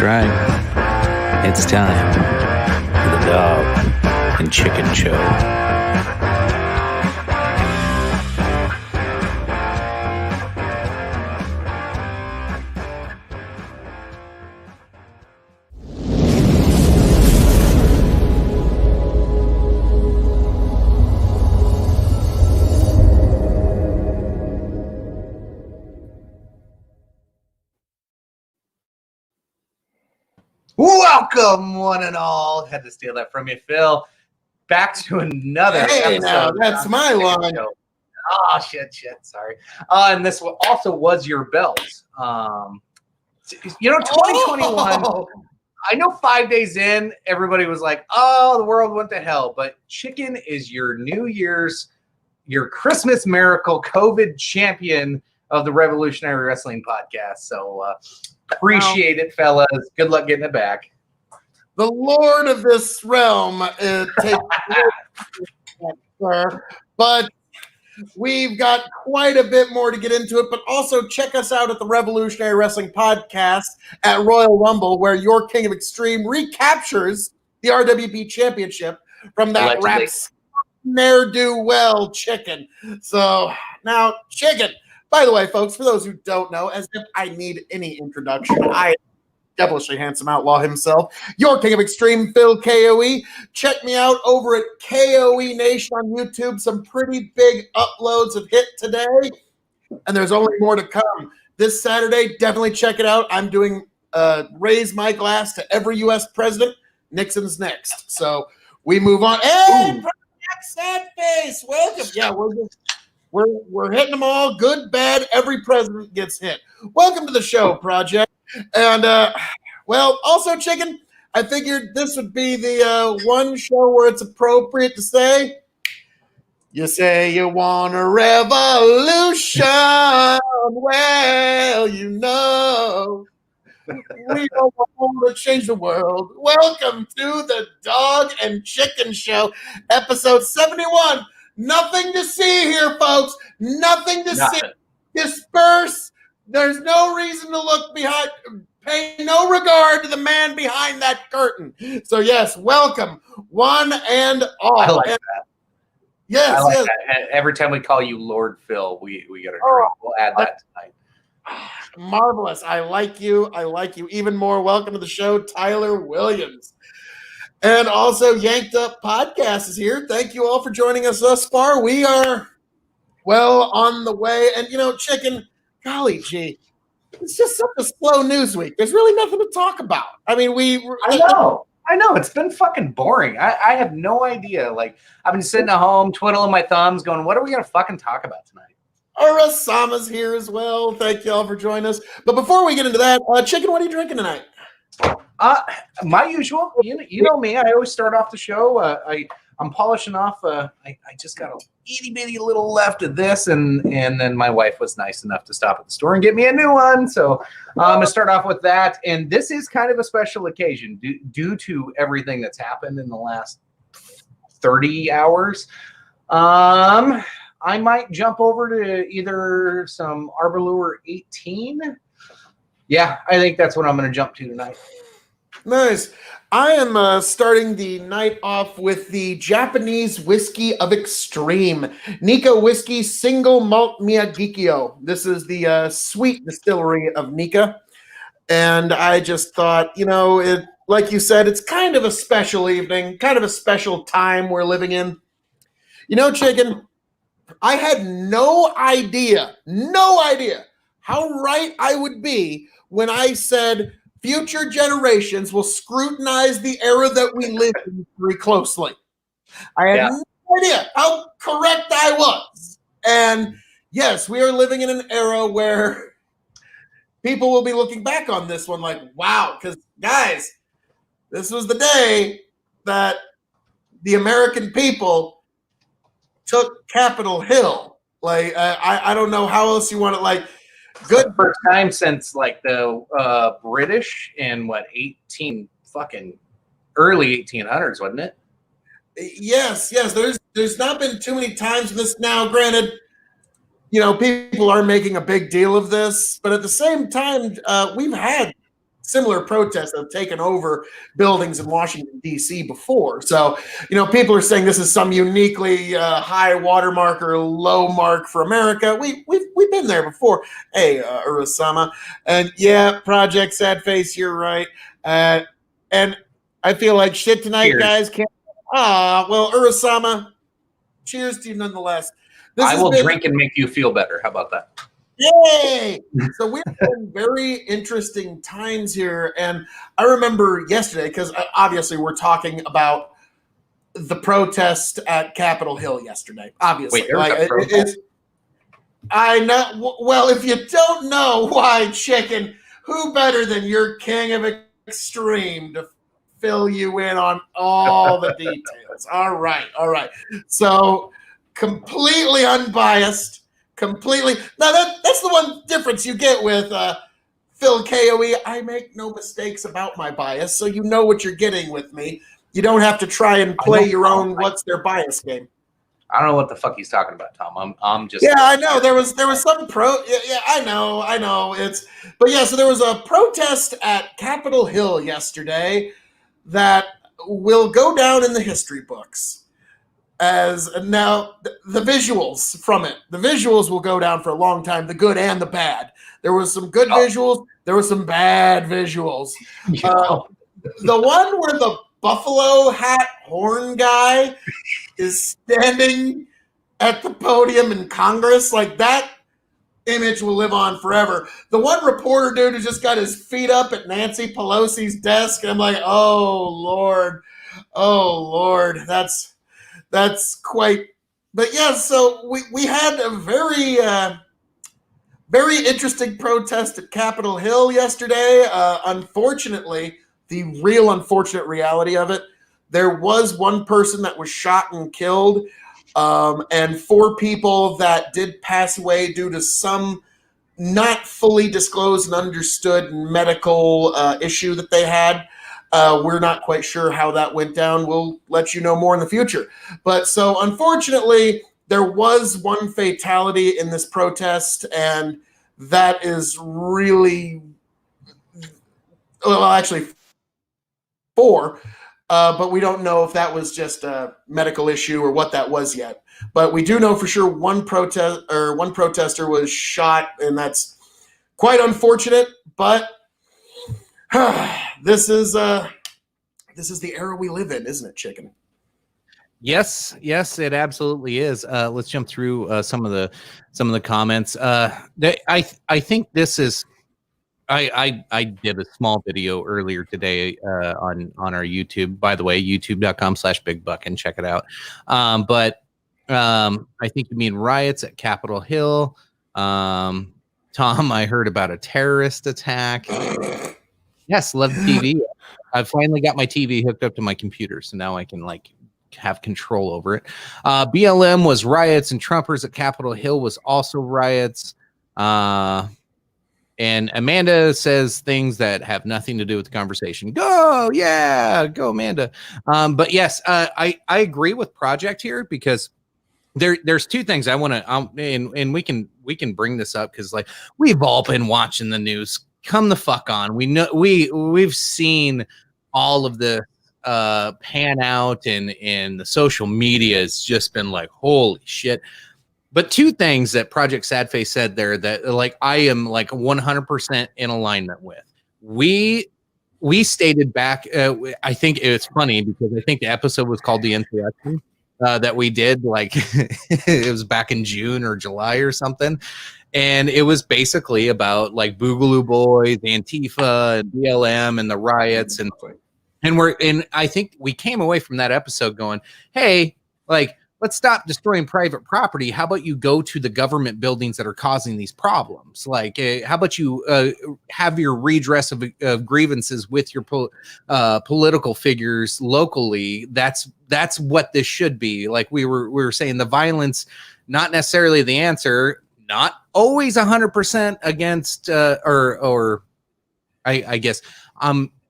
right. It's time for the Dog and Chicken Show. Welcome, one and all. Had to steal that from you, Phil. Back to another episode. Now, that's my line. Oh, shit, sorry. And this also was your belt. 2021, I know 5 days in, everybody was like, oh, the world went to hell. But chicken is your New Year's, your Christmas miracle, COVID champion of the Revolutionary Wrestling Podcast. So, appreciate it, fellas. Good luck getting it back. The Lord of this realm takes but we've got quite a bit more to get into it. But also check us out at the Revolutionary Wrestling Podcast at Royal Rumble, where your King of Extreme recaptures the RWP Championship from that rap ne'er-do-well Chicken. So now, Chicken. By the way, folks, for those who don't know, as if I need any introduction, I devilishly handsome outlaw himself, your King of Extreme, Phil KOE. Check me out over at KOE Nation on YouTube. Some pretty big uploads have hit today, and there's only more to come. This Saturday, definitely check it out. I'm doing Raise My Glass to Every U.S. President. Nixon's next. So we move on. Hey, sad face, welcome. Yeah, we're hitting them all, good, bad. Every president gets hit. Welcome to the show, Project. And, also, Chicken, I figured this would be the one show where it's appropriate to say, you say you want a revolution. Well, you know, we don't want to change the world. Welcome to the Dog and Chicken Show, episode 71. Nothing to see here, folks. Nothing to see. Disperse. There's no reason to look behind. Pay no regard to the man behind that curtain. So, yes, welcome, one and all. I like that. Yes, I like yes. that. Every time we call you Lord Phil, we get a drink. We'll add that tonight. Marvelous. I like you. I like you even more. Welcome to the show, Tyler Williams. And also, Yanked Up Podcast is here. Thank you all for joining us thus far. We are well on the way. And, Chicken, golly gee, it's just such a slow news week. There's really nothing to talk about. I mean, I know. It's been fucking boring. I have no idea. Like, I've been sitting at home, twiddling my thumbs, going, what are we going to fucking talk about tonight? Arasama's here as well. Thank you all for joining us. But before we get into that, Chicken, what are you drinking tonight? My usual. You know me. I always start off the show. I'm polishing off. I just got a itty bitty little left of this, and then my wife was nice enough to stop at the store and get me a new one. So I'm gonna start off with that. And this is kind of a special occasion due to everything that's happened in the last 30 hours. I might jump over to either some Arbor Lure 18. Yeah, I think that's what I'm going to jump to tonight. Nice. I am starting the night off with the Japanese whiskey of extreme. Nikka Whiskey Single Malt Miyagikyo. This is the sweet distillery of Nikka. And I just thought, like you said, it's kind of a special evening, kind of a special time we're living in. Chicken, I had no idea how right I would be when I said future generations will scrutinize the era that we live in very closely. I had no idea how correct I was. And yes, we are living in an era where people will be looking back on this one like, wow, because guys, this was the day that the American people took Capitol Hill. Like, I don't know how else you want it. Good first time since the British in early 1800s, wasn't it? Yes. There's not been too many times in this now. Granted, people are making a big deal of this, but at the same time, we've had similar protests that have taken over buildings in Washington, D.C. before. So, people are saying this is some uniquely high watermark or low mark for America. We've been there before. Hey, Urasama. And yeah, Project Sad Face, you're right. And I feel like shit tonight, Cheers. guys. Well, Urasama, cheers to you nonetheless. I will drink and make you feel better. How about that? Yay! So we're in very interesting times here. And I remember yesterday, because obviously we're talking about the protest at Capitol Hill yesterday. Obviously. Wait, there was a protest? I know. Well, if you don't know why, Chicken, who better than your king of extreme to fill you in on all the details? All right. So completely unbiased. Completely. Now that's the one difference you get with Phil KOE. I make no mistakes about my bias, so you know what you're getting with me. You don't have to try and play your own what's their bias game. I don't know what the fuck he's talking about, Tom. I'm just. Yeah, I know. There was some Yeah, I know. So there was a protest at Capitol Hill yesterday that will go down in the history books. As now the visuals from it, the visuals will go down for a long time, the good and the bad. There was some good visuals, there were some bad visuals. The one where the buffalo hat horn guy is standing at the podium in Congress, like that image will live on forever. The one reporter dude who just got his feet up at Nancy Pelosi's desk, and I'm like, oh Lord, that's quite. But yeah, so we had a very very interesting protest at Capitol Hill yesterday. Unfortunately, the real unfortunate reality of it, there was one person that was shot and killed, and 4 people that did pass away due to some not fully disclosed and understood medical issue that they had. We're not quite sure how that went down. We'll let you know more in the future. But so unfortunately, there was one fatality in this protest, and that is really, well, actually 4. But we don't know if that was just a medical issue or what that was yet. But we do know for sure one protester was shot, and that's quite unfortunate. But this is the era we live in, isn't it, Chicken? Yes, it absolutely is. Let's jump through some of the comments. I think this is. I did a small video earlier today on our YouTube. By the way, youtube.com/bigbuck, and check it out. But I think you mean riots at Capitol Hill. Tom, I heard about a terrorist attack. Yes, love TV. I've finally got my TV hooked up to my computer, so now I can have control over it. BLM was riots, and Trumpers at Capitol Hill was also riots. And Amanda says things that have nothing to do with the conversation. Go, Amanda. But yes, I agree with Project here, because there's 2 things I want to, and we can bring this up, because we've all been watching the news. Come the fuck on. We know we've seen all of the pan out, and the social media has just been like, holy shit. But 2 things that Project Sadface said there that I am 100% in alignment with. We stated back, I think it's funny because I think the episode was called The Insurrection that we did, it was back in June or July or something. And it was basically about Boogaloo Boys, Antifa, and BLM, and the riots, and I think we came away from that episode going, hey, let's stop destroying private property. How about you go to the government buildings that are causing these problems? How about you have your redress of grievances with your political figures locally? That's what this should be. We were saying, the violence, not necessarily the answer. Not always 100% against, or I guess,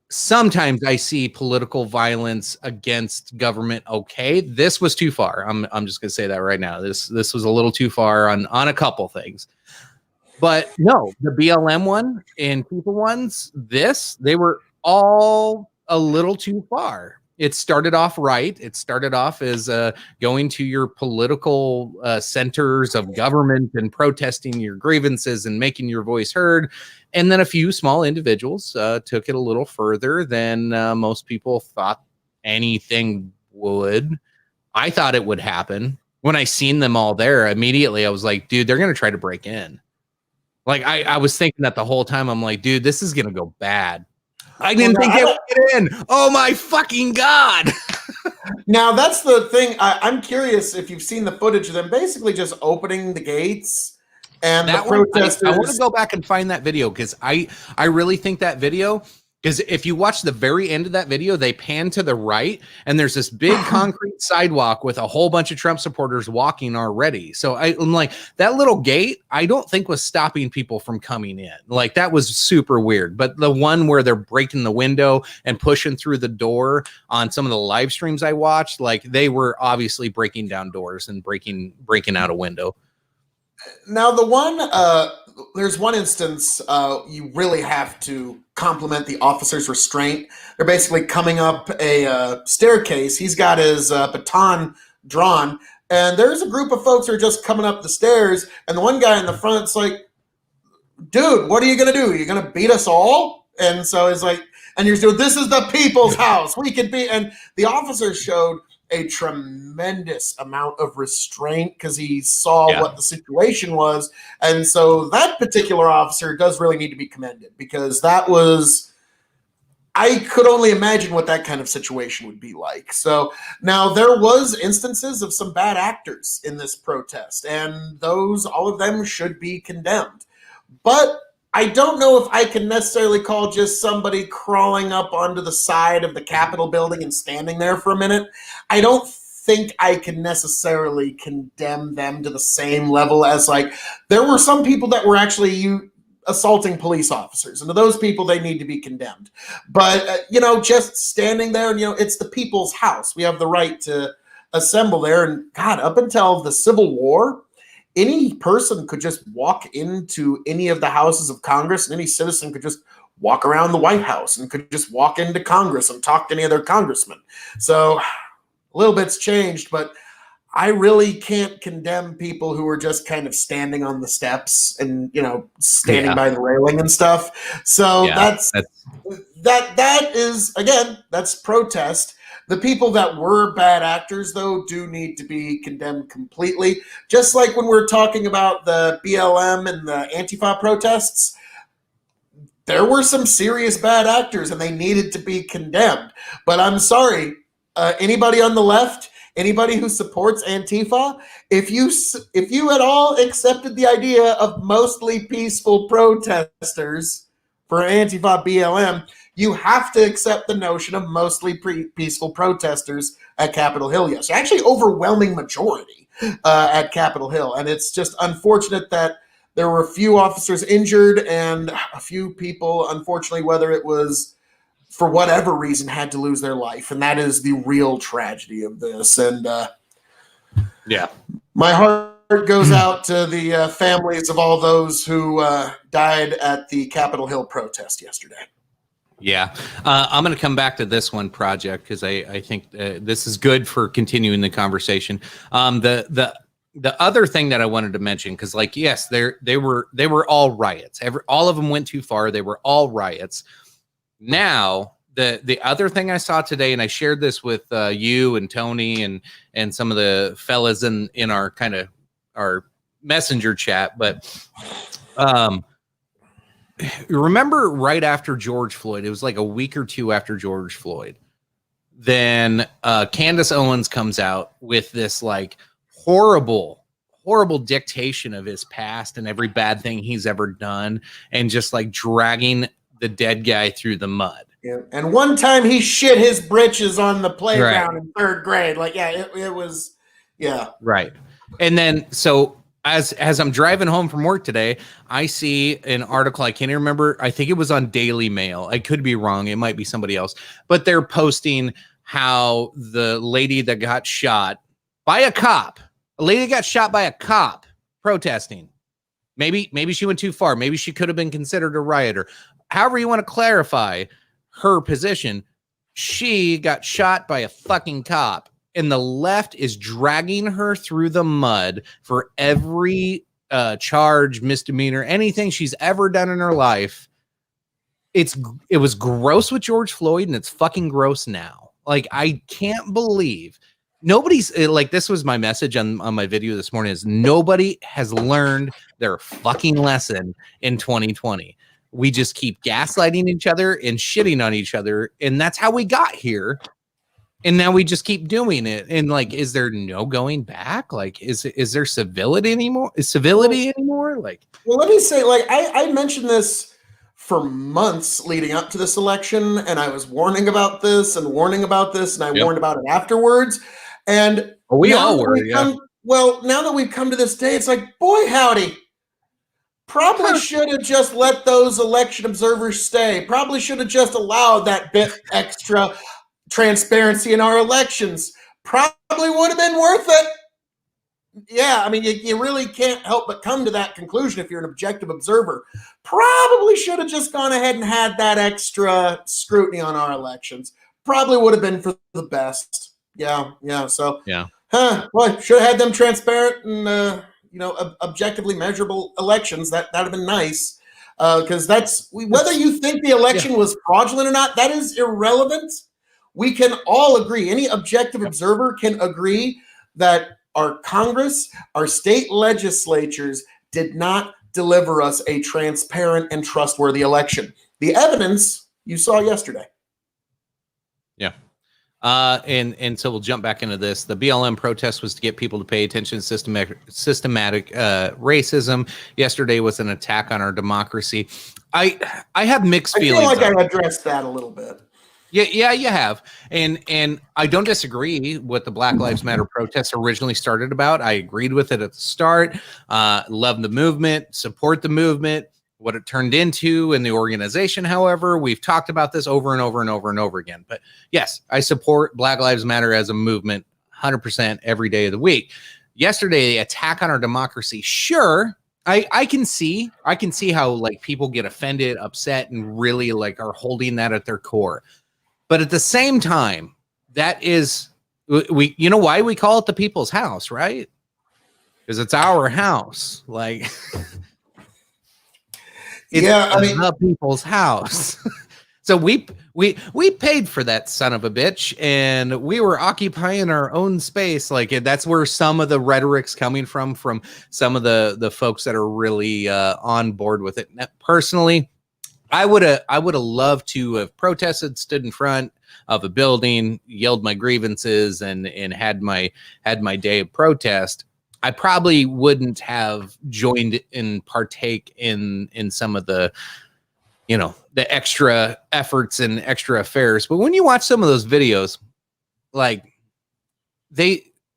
sometimes I see political violence against government. Okay, this was too far. I'm just gonna say that right now. This was a little too far on a couple things. But no, the BLM one and people ones, they were all a little too far. It started off right. It started off as going to your political centers of government and protesting your grievances and making your voice heard. And then a few small individuals took it a little further than most people thought anything would. I thought it would happen. When I seen them all there, immediately I was like, dude, they're going to try to break in. Like, I was thinking that the whole time. I'm like, dude, this is going to go bad. I didn't think they would get in. Oh, my fucking God. Now, that's the thing. I'm curious if you've seen the footage of them basically just opening the gates and That the one, protesters. I want to go back and find that video because I really think that video, because if you watch the very end of that video, they pan to the right and there's this big concrete sidewalk with a whole bunch of Trump supporters walking already. So I'm like, that little gate, I don't think was stopping people from coming in. Like, that was super weird. But the one where they're breaking the window and pushing through the door on some of the live streams I watched, like, they were obviously breaking down doors and breaking out a window. Now, the one, there's one instance you really have to compliment the officer's restraint. They're basically coming up a staircase. He's got his baton drawn, and there's a group of folks who are just coming up the stairs, and the one guy in the front's like, dude, what are you going to do? You're going to beat us all? And so it's like, and you're doing, this is the people's house. We could be, and the officer showed a tremendous amount of restraint because he saw what the situation was. And so that particular officer does really need to be commended, because that was, I could only imagine what that kind of situation would be like. So now there was instances of some bad actors in this protest, and those, all of them should be condemned. But I don't know if I can necessarily call just somebody crawling up onto the side of the Capitol building and standing there for a minute. I don't think I can necessarily condemn them to the same level as, like, there were some people that were actually assaulting police officers, and to those people, they need to be condemned. But, just standing there, and, it's the people's house. We have the right to assemble there. And God, up until the Civil War, any person could just walk into any of the houses of Congress, and any citizen could just walk around the White House and could just walk into Congress and talk to any of their congressmen. So a little bit's changed, but I really can't condemn people who are just kind of standing on the steps and, standing by the railing and stuff. So that is, again, that's protest. The people that were bad actors, though, do need to be condemned completely. Just like when we're talking about the BLM and the Antifa protests, there were some serious bad actors and they needed to be condemned. But I'm sorry, anybody on the left, anybody who supports Antifa, if you at all accepted the idea of mostly peaceful protesters for Antifa BLM, you have to accept the notion of mostly peaceful protesters at Capitol Hill. Yes, actually overwhelming majority at Capitol Hill. And it's just unfortunate that there were a few officers injured and a few people, unfortunately, whether it was for whatever reason, had to lose their life. And that is the real tragedy of this. And my heart goes out to the families of all those who died at the Capitol Hill protest yesterday. Yeah, I'm going to come back to this one project because I think this is good for continuing the conversation. The other thing that I wanted to mention, because, like, yes, they were all riots. All of them went too far. They were all riots. Now, the other thing I saw today, and I shared this with you and Tony and some of the fellas in our kind of our messenger chat, but remember right after George Floyd, it was like a week or two after George Floyd, then Candace Owens comes out with this like horrible dictation of his past and every bad thing he's ever done, and just like dragging the dead guy through the mud. Yeah. And one time he shit his britches on the playground in third grade. Like, it was, right. And then so as I'm driving home from work today, I see an article. I can't even remember. I think it was on Daily Mail. I could be wrong. It might be somebody else, but they're posting how the lady that got shot by a cop, protesting, Maybe she went too far. Maybe she could have been considered a rioter. However you want to clarify her position, she got shot by a fucking cop, and the left is dragging her through the mud for every charge, misdemeanor, anything she's ever done in her life. It was gross with George Floyd, and it's fucking gross now. Like, I can't believe nobody's like, this was my message on my video this morning, is nobody has learned their fucking lesson in 2020. We just keep gaslighting each other and shitting on each other, and that's how we got here. And now we just keep doing it. And like, is there no going back? Like, is there civility anymore? Like, well, let me say, like, I mentioned this for months leading up to this election, and I was warning about this and warning about this, and I warned about it afterwards. And we all were. Well, now that we've come to this day, it's like, boy, howdy. Probably should have just let those election observers stay. Probably should have just allowed that bit extra transparency in our elections. Probably would have been worth it. Yeah, I mean, you really can't help but come to that conclusion if you're an objective observer. Probably should have just gone ahead and had that extra scrutiny on our elections. Probably would have been for the best. Yeah. So, boy, should have had them transparent and, objectively measurable elections. That'd have been nice. Because whether you think the election was fraudulent or not, that is irrelevant. We can all agree. Any objective observer can agree that our Congress, our state legislatures did not deliver us a transparent and trustworthy election. The evidence you saw yesterday. Yeah. And so we'll jump back into this. The BLM protest was to get people to pay attention to systematic racism. Yesterday was an attack on our democracy. I have mixed feelings. I feel like I addressed that a little bit. Yeah, you have. And I don't disagree with the Black Lives Matter protests originally started about. I agreed with it at the start. Love the movement, support the movement, what it turned into in the organization. However, we've talked about this over and over and over and over again. But yes, I support Black Lives Matter as a movement 100% every day of the week. Yesterday, the attack on our democracy. Sure. I can see how like people get offended, upset, and really like are holding that at their core. But at the same time, that is, you know why we call it the people's house, right? Because it's our house. Like, it's the people's house. So we paid for that son of a bitch, and we were occupying our own space. Like, that's where some of the rhetoric's coming from some of the folks that are really on board with it. Now, personally, I would have loved to have protested, stood in front of a building, yelled my grievances, and had my day of protest. I probably wouldn't have joined and partake in some of the, the extra efforts and extra affairs. But when you watch some of those videos, like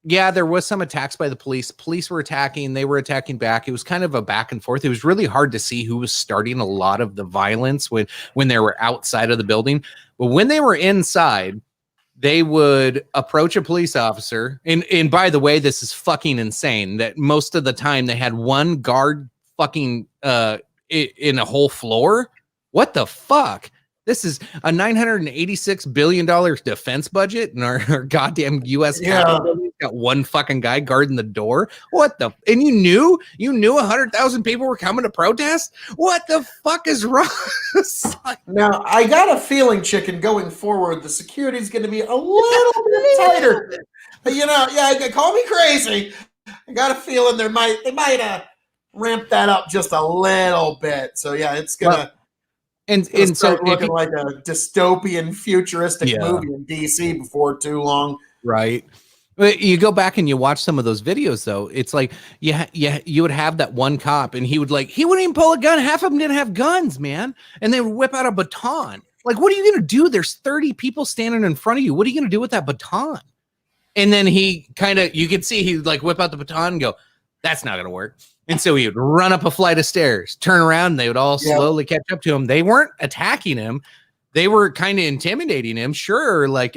there was some attacks by the police. Police were attacking. They were attacking back. It was kind of a back and forth. It was really hard to see who was starting a lot of the violence when they were outside of the building. But when they were inside, they would approach a police officer. And by the way, this is fucking insane that most of the time they had one guard fucking in a whole floor. What the fuck? This is a $986 billion defense budget, and our goddamn U.S. Capitol got one fucking guy guarding the door. What the? And you knew 100,000 people were coming to protest. What the fuck is wrong? Now I got a feeling, Chicken, going forward, the security is going to be a little bit tighter. Call me crazy. I got a feeling they might ramp that up just a little bit. So yeah, it's gonna. And so looking like a dystopian futuristic movie in DC before too long. Right. You go back and you watch some of those videos though. It's like, you would have that one cop and he wouldn't even pull a gun. Half of them didn't have guns, man. And they would whip out a baton. Like, what are you going to do? There's 30 people standing in front of you. What are you going to do with that baton? And then you could see he'd like whip out the baton and go, that's not going to work. And so he would run up a flight of stairs, turn around, and they would all slowly catch up to him. They weren't attacking him. They were kind of intimidating him. Sure, like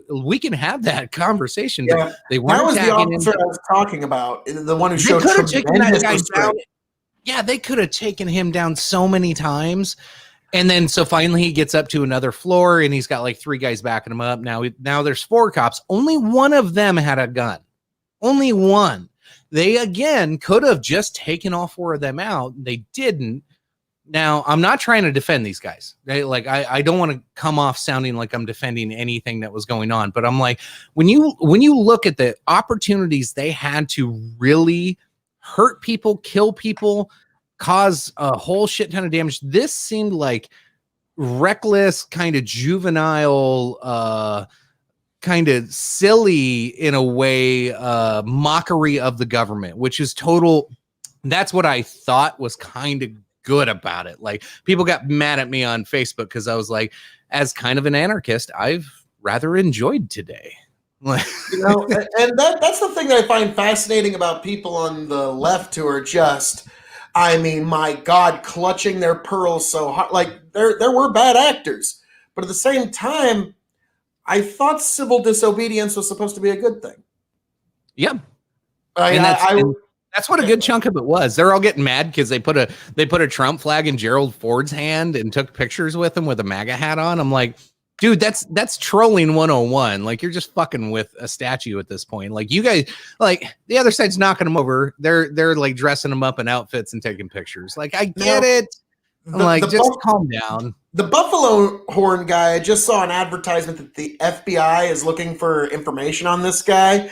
we can have that conversation. But they weren't that was attacking the officer him. I was talking about, the one who showed taken that guy down. yeah, they could have taken him down so many times. And then so finally he gets up to another floor and he's got like 3 guys backing him up. Now there's 4 cops. Only one of them had a gun. Only one. They again could have just taken all 4 of them out. They didn't. Now I'm not trying to defend these guys. I don't want to come off sounding like I'm defending anything that was going on, but I'm like, when you look at the opportunities they had to really hurt people, kill people, cause a whole shit ton of damage. This seemed like reckless, kind of juvenile, kind of silly in a way, mockery of the government, which is total. That's what I thought was kind of good about it. Like, people got mad at me on Facebook because I was like, as kind of an anarchist, I've rather enjoyed today. You know, and that's the thing that I find fascinating about people on the left who are just, I mean, my God, clutching their pearls so hard. Like, there were bad actors, but at the same time, I thought civil disobedience was supposed to be a good thing. Yeah, and that's what a good chunk of it was. They're all getting mad because they put a Trump flag in Gerald Ford's hand and took pictures with him with a MAGA hat on. I'm like, dude, that's trolling 101. Like, you're just fucking with a statue at this point. Like, you guys, like, the other side's knocking them over. They're like dressing them up in outfits and taking pictures. Like, I get it. I'm just calm down. The Buffalo Horn guy, I just saw an advertisement that the FBI is looking for information on this guy.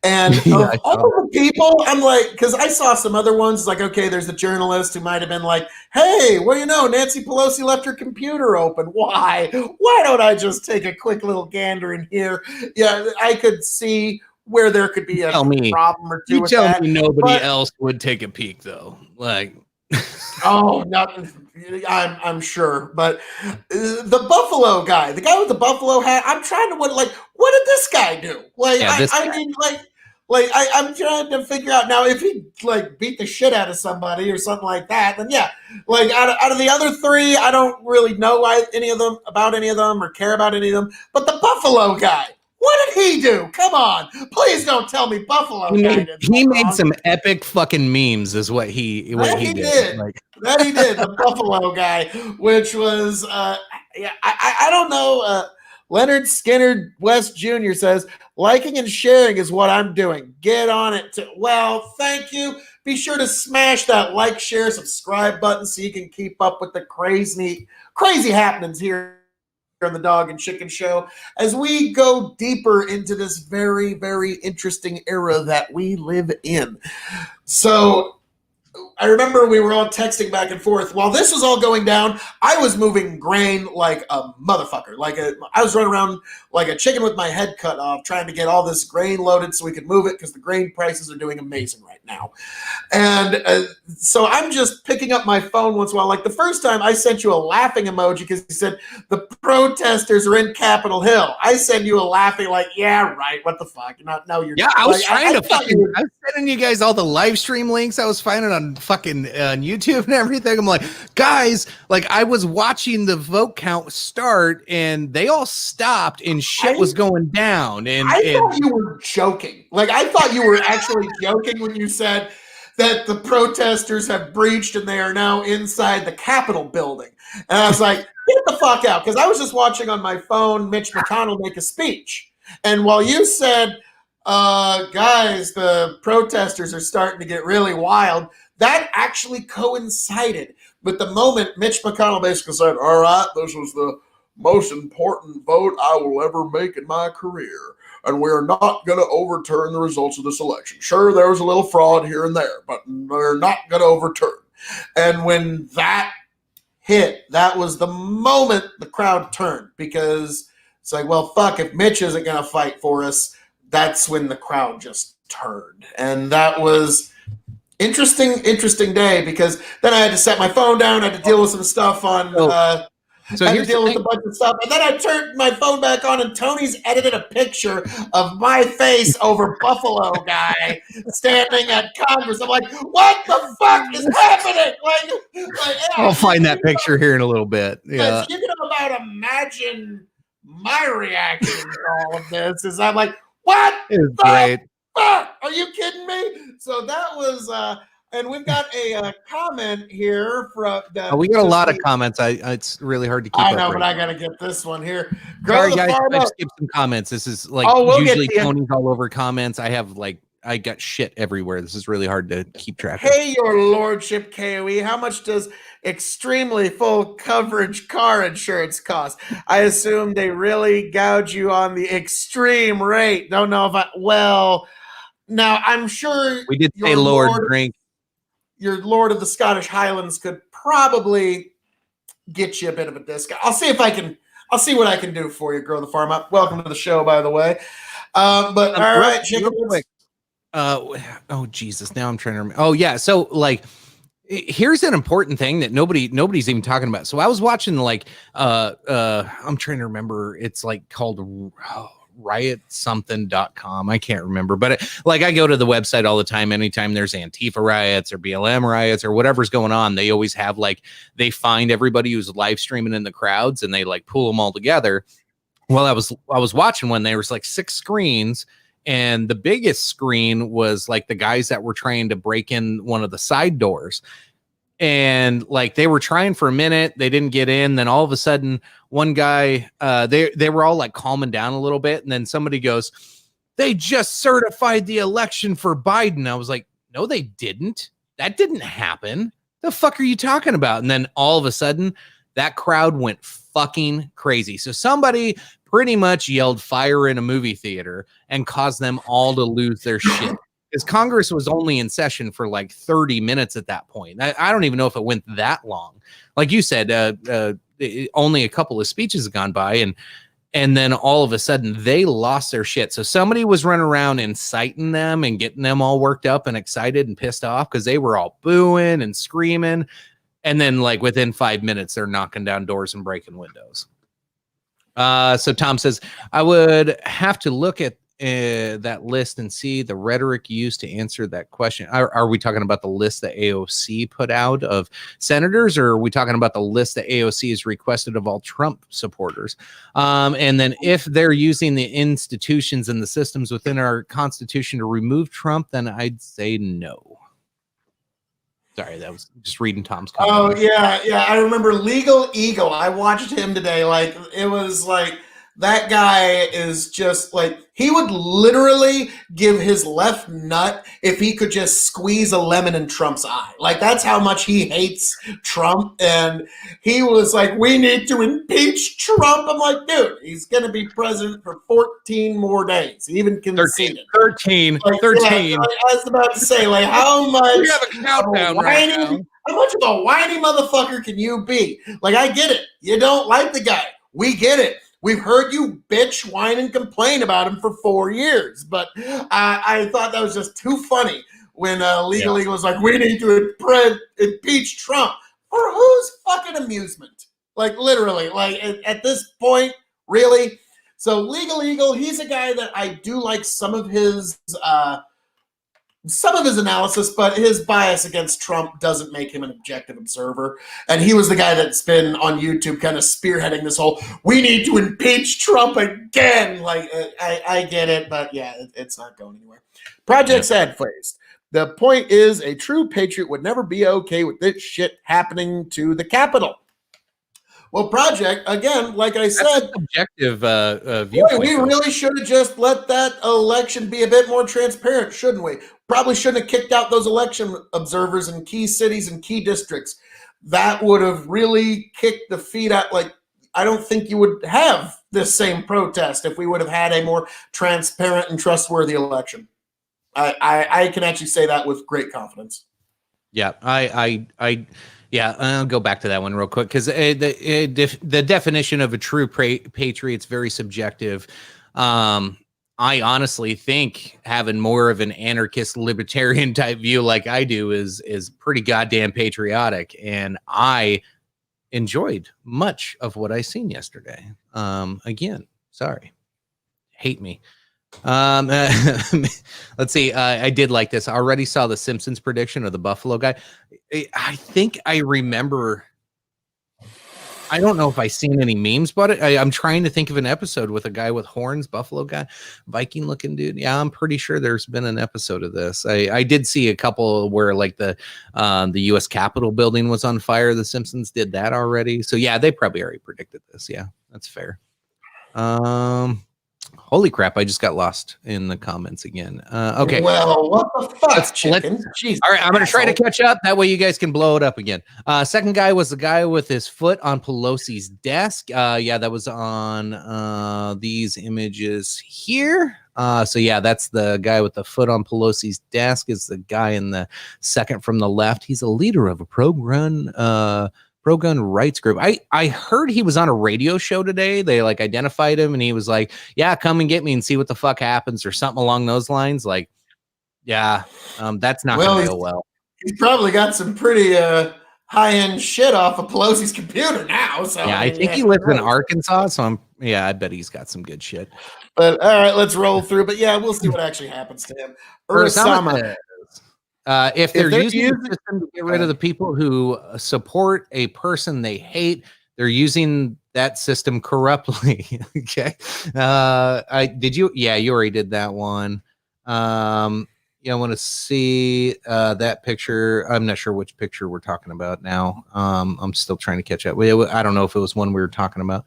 And of all the people, I'm like, because I saw some other ones, like, okay, there's a journalist who might have been like, hey, well, you know, Nancy Pelosi left her computer open. Why don't I just take a quick little gander in here? Yeah, I could see where there could be a problem or two. You tell me nobody else would take a peek, though. Like, oh, no, I'm sure. But the Buffalo guy, the guy with the Buffalo hat, I'm trying to what did this guy do? Like, yeah, I'm trying to figure out now if he like beat the shit out of somebody or something like that. Then yeah, like out of the other 3, I don't really know any of them or care about any of them. But the Buffalo guy, what did he do? Come on, please don't tell me Buffalo guy did. He made some epic fucking memes, is what he did. Like, that he did, the Buffalo guy, which was I don't know. Leonard Skinner West Jr. says, liking and sharing is what I'm doing. Get on it. Well, thank you. Be sure to smash that like, share, subscribe button so you can keep up with the crazy happenings here on the Dog and Chicken Show as we go deeper into this very, very interesting era that we live in. So I remember we were all texting back and forth. While this was all going down, I was moving grain like a motherfucker. I was running around like a chicken with my head cut off, trying to get all this grain loaded so we could move it because the grain prices are doing amazing right now. And so I'm just picking up my phone once in a while. Like the first time I sent you a laughing emoji because you said the protesters are in Capitol Hill. I send you a laughing like, yeah, right. What the fuck? Now you're I was trying to fucking. I was sending you guys all the live stream links I was finding on fucking YouTube and everything. I'm like, guys, like I was watching the vote count start and they all stopped and shit was going down. And I thought you were joking. Like I thought you were actually joking when you said that the protesters have breached and they are now inside the Capitol building. And I was like, get the fuck out. Because I was just watching on my phone Mitch McConnell make a speech. And while you said, guys, the protesters are starting to get really wild, that actually coincided with the moment Mitch McConnell basically said, all right, this was the most important vote I will ever make in my career. And we're not going to overturn the results of this election. Sure, there was a little fraud here and there, but we're not going to overturn. And when that hit, that was the moment the crowd turned because it's like, well, fuck, if Mitch isn't going to fight for us, that's when the crowd just turned. And that was interesting day because then I had to set my phone down. I had to deal with some stuff on So I had to deal with a bunch of stuff. And then I turned my phone back on and Tony's edited a picture of my face over Buffalo guy standing at Congress. I'm like, what the fuck is happening? I'll find that picture here in a little bit. Yeah. You can about imagine my reaction to all of this is I'm like, what? It was great. Fuck? Are you kidding me? So that was And we've got a comment here from that. Oh, we got a lot of comments. It's really hard to keep I up. know, right but now. I got to get this one here. Sorry, Grow the guys, farm I've up. skipped some comments. This is like we'll usually get to you. Tony's all over comments. I got shit everywhere. This is really hard to keep track of. Hey, your lordship, KOE, how much does extremely full coverage car insurance cost? I assume they really gouge you on the extreme rate. Don't know if now I'm sure We did say your Lord drink. your Lord of the Scottish Highlands could probably get you a bit of a discount. I'll see what I can do for you. Grow the farm up. Welcome to the show, by the way. But all right, real quick. Oh Jesus! Now I'm trying to remember. Oh yeah. So like, here's an important thing that nobody's even talking about. So I was watching like I'm trying to remember. It's like called riotsomething.com. I can't remember, but like I go to the website all the time. Anytime there's Antifa riots or BLM riots or whatever's going on, they always have like they find everybody who's live streaming in the crowds and they like pull them all together. Well, I was watching one. There was like 6 screens. And the biggest screen was like the guys that were trying to break in one of the side doors. And like they were trying for a minute, they didn't get in. Then all of a sudden, one guy, they were all like calming down a little bit. And then somebody goes, "They just certified the election for Biden." I was like, "No, they didn't. That didn't happen. The fuck are you talking about?" And then all of a sudden, that crowd went fucking crazy. So somebody pretty much yelled fire in a movie theater and caused them all to lose their shit. Because Congress was only in session for like 30 minutes at that point. I don't even know if it went that long. Like you said, only a couple of speeches have gone by, and then all of a sudden they lost their shit. So somebody was running around inciting them and getting them all worked up and excited and pissed off because they were all booing and screaming. And then like within 5 minutes, they're knocking down doors and breaking windows. So Tom says, I would have to look at that list and see the rhetoric used to answer that question. Are we talking about the list that AOC put out of senators, or are we talking about the list that AOC has requested of all Trump supporters? And then if they're using the institutions and the systems within our Constitution to remove Trump, then I'd say no. Sorry, that was just reading Tom's comment. Oh, yeah. I remember Legal Eagle. I watched him today. Like, it was like, that guy is just like, he would literally give his left nut if he could just squeeze a lemon in Trump's eye. Like, that's how much he hates Trump. And he was like, we need to impeach Trump. I'm like, dude, he's going to be president for 14 more days. He even conceded. 13. Like, 13. Yeah, I was about to say, like, how much? We have a countdown right now. How much of a whiny motherfucker can you be? Like, I get it. You don't like the guy. We get it. We've heard you bitch, whine, and complain about him for 4 years. But I thought that was just too funny when Legal Eagle was like, we need to impeach Trump. For whose fucking amusement? Like, literally. Like, at this point, really? So Legal Eagle, he's a guy that I do like some of his analysis, but his bias against Trump doesn't make him an objective observer. And he was the guy that's been on YouTube kind of spearheading this whole, we need to impeach Trump again. Like, I get it, but yeah, it's not going anywhere. Project Sad Faced. The point is, a true patriot would never be okay with this shit happening to the Capitol. Well, Project, again, like I said, objective viewpoint. We really should have just let that election be a bit more transparent, shouldn't we? Probably shouldn't have kicked out those election observers in key cities and key districts. That would have really kicked the feet out. Like, I don't think you would have this same protest if we would have had a more transparent and trustworthy election. I can actually say that with great confidence. Yeah, Yeah, I'll go back to that one real quick because the definition of a true patriot is very subjective. I honestly think having more of an anarchist libertarian type view like I do is pretty goddamn patriotic, and I enjoyed much of what I seen yesterday. Again, sorry, hate me. Let's see. I did like this. I already saw the Simpsons prediction of the Buffalo guy. I think I remember I don't know if I've seen any memes about it. I'm trying to think of an episode with a guy with horns, buffalo guy, Viking looking dude. Yeah, I'm pretty sure there's been an episode of this. I did see a couple where like the U.S. Capitol building was on fire. The Simpsons did that already. So yeah, they probably already predicted this. Yeah, that's fair. Holy crap! I just got lost in the comments again. Okay. Well, what the fuck, chicken? Jeez, all right, I'm going to try to catch up. That way you guys can blow it up again. Second guy was the guy with his foot on Pelosi's desk. Yeah, that was on these images here. So yeah, that's the guy with the foot on Pelosi's desk is the guy in the second from the left. He's a leader of a pro-gun rights group. I heard he was on a radio show today. They like identified him and he was like, yeah, come and get me and see what the fuck happens or something along those lines. Like, yeah, that's not going to go well. He's probably got some pretty high-end shit off of Pelosi's computer now. So yeah, I think he lives in Arkansas. So I bet he's got some good shit. But all right, let's roll through. But yeah, we'll see what actually happens to him. Ursama. If they're using the system to get rid of the people who support a person they hate, they're using that system corruptly. Okay. You already did that one. I want to see that picture. I'm not sure which picture we're talking about now. I'm still trying to catch up. I don't know if it was one we were talking about.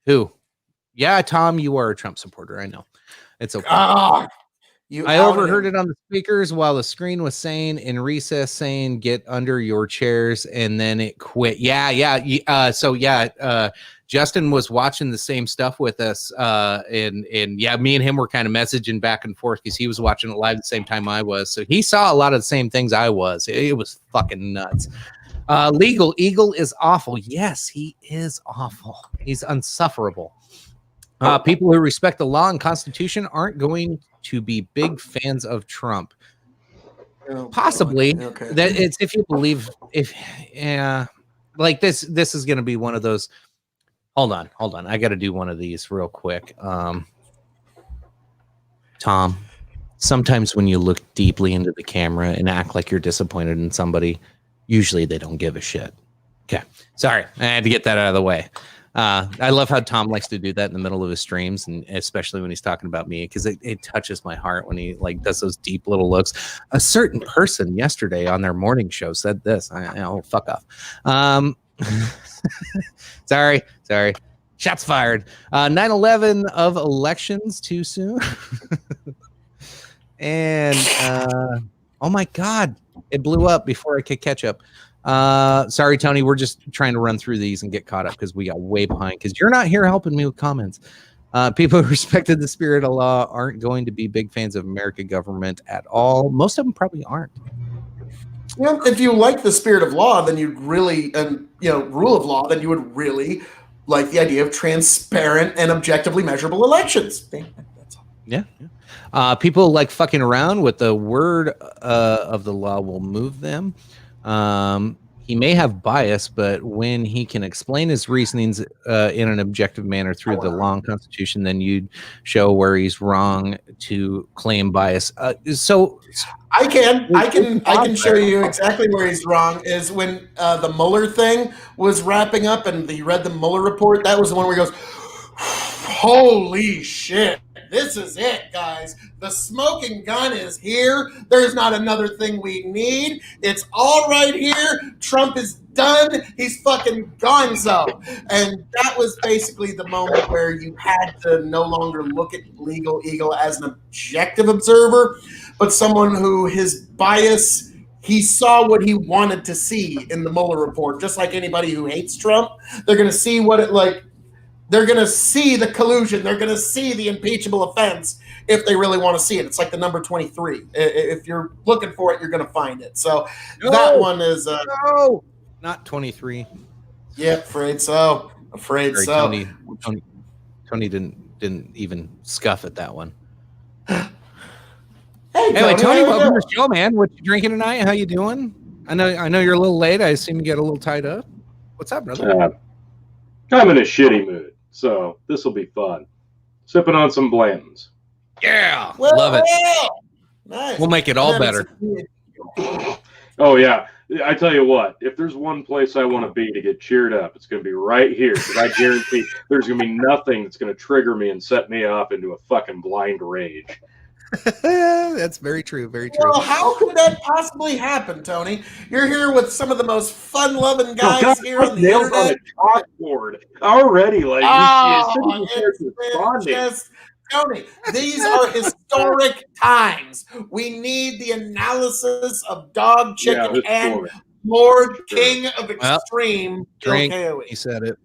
Who? Yeah, Tom, you are a Trump supporter. I know. It's okay. I overheard it on the speakers while the screen was saying in recess, saying "get under your chairs," and then it quit. Justin was watching the same stuff with us, and yeah, me and him were kind of messaging back and forth because he was watching it live at the same time I was, so he saw a lot of the same things I was. It was fucking nuts. Legal Eagle is awful. Yes, he is awful. He's insufferable. People who respect the law and Constitution aren't going to be big fans of Trump. Possibly. Okay. That it's if you believe like this is going to be one of those. Hold on. I got to do one of these real quick. Tom, sometimes when you look deeply into the camera and act like you're disappointed in somebody, usually they don't give a shit. Okay. Sorry. I had to get that out of the way. I love how Tom likes to do that in the middle of his streams, and especially when he's talking about me, because it touches my heart when he like does those deep little looks. A certain person yesterday on their morning show said this. Fuck off. Sorry. Shots fired. 9/11 of elections too soon. And oh my God, it blew up before I could catch up. Sorry, Tony, we're just trying to run through these and get caught up because we got way behind because you're not here helping me with comments. People who respected the spirit of law aren't going to be big fans of American government at all. Most of them probably aren't. Well, if you like the spirit of law, then you'd really, rule of law, then you would really like the idea of transparent and objectively measurable elections. That's all. Yeah. People like fucking around with the word of the law will move them. He may have bias, but when he can explain his reasonings in an objective manner through the law and Constitution, then you'd show where he's wrong to claim bias. So I can show you exactly where he's wrong. Is when the Mueller thing was wrapping up, and he read the Mueller report. That was the one where he goes, "Holy shit! This is it, guys. The smoking gun is here. There's not another thing we need. It's all right here. Trump is done. He's fucking gonzo." And that was basically the moment where you had to no longer look at Legal Eagle as an objective observer, but someone who his bias, he saw what he wanted to see in the Mueller report. Just like anybody who hates Trump, they're going to see what it like. They're going to see the collusion. They're going to see the impeachable offense if they really want to see it. It's like the number 23. If you're looking for it, you're going to find it. So that one is no, not 23. Yeah, afraid so. Sorry, so. Tony didn't even scuff at that one. Hey, anyway, Tony, welcome to the show, man. What you drinking tonight? How you doing? I know you're a little late. I assume you get a little tied up. What's up, brother? I'm in a shitty mood, so this will be fun. Sipping on some Blanton's. Yeah, love it. Nice. We'll make it all better. Oh yeah, I tell you what, if there's one place I want to be to get cheered up, it's going to be right here. Because I guarantee there's going to be nothing that's going to trigger me and set me off into a fucking blind rage. That's very true. Very true. Well, how could that possibly happen, Tony? You're here with some of the most fun-loving guys here on the nailed on internet. a chalkboard already. Like, Just, Tony, these are historic times. We need the analysis of Dog Chicken and Lord King of Extreme. Drink. He said it.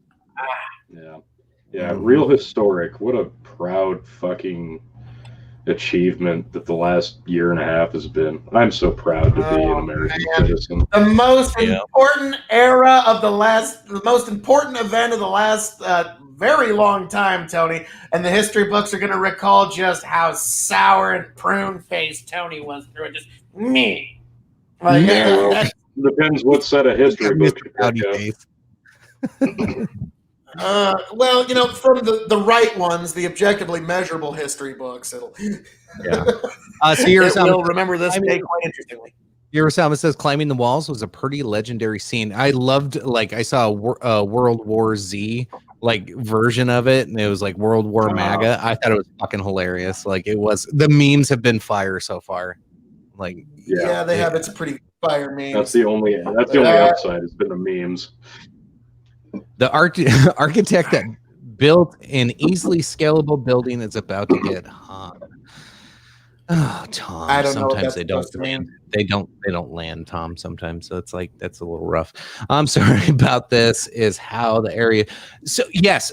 Yeah, real historic. What a proud fucking achievement that the last year and a half has been. I'm so proud to be an American citizen. The most important era of the most important event of the last very long time, Tony. And the history books are going to recall just how sour and prune-faced Tony was through it. Just me. Like, Depends what set of history books you pick up. well, from the right ones, the objectively measurable history books, it'll. Yeah. So you'll remember this day quite interestingly. Yerosama says climbing the walls was a pretty legendary scene. I loved, I saw a World War Z version of it, and it was like World War MAGA. I thought it was fucking hilarious. It was. The memes have been fire so far. Yeah, they have. It's a pretty fire meme. That's the only upside. Has been the memes. The architect that built an easily scalable building is about to get hung. Oh, Tom. I don't sometimes know they don't land, Tom. Sometimes, so it's that's a little rough. I'm sorry about this. Is how the area. So yes,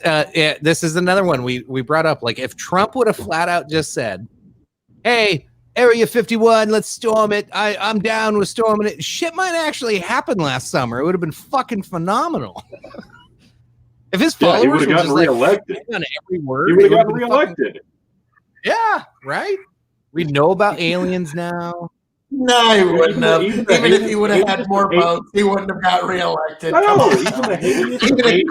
this is another one we brought up. If Trump would have flat out just said, "Hey, Area 51, let's storm it. I'm down with storming it." Shit might actually happen last summer. It would have been fucking phenomenal. If his followers he would have gotten reelected. On every word, he would have gotten reelected. Yeah, right. We know about aliens now. No, he wouldn't have. Even if he would have had more votes, he wouldn't have got reelected. No, even the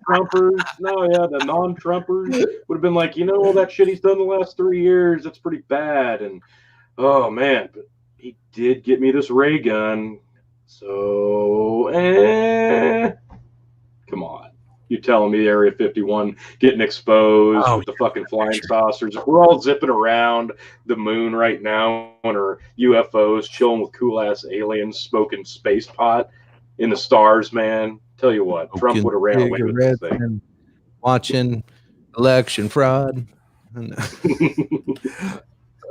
Trumpers, the non-Trumpers would have been like, all that shit he's done the last 3 years, that's pretty bad. And oh man, but he did get me this ray gun. So, come on. You telling me Area 51 getting exposed with the fucking flying saucers? If we're all zipping around the moon right now on our UFOs, chilling with cool-ass aliens, smoking space pot in the stars, man. Tell you what, Trump would have ran away with this thing. Watching election fraud.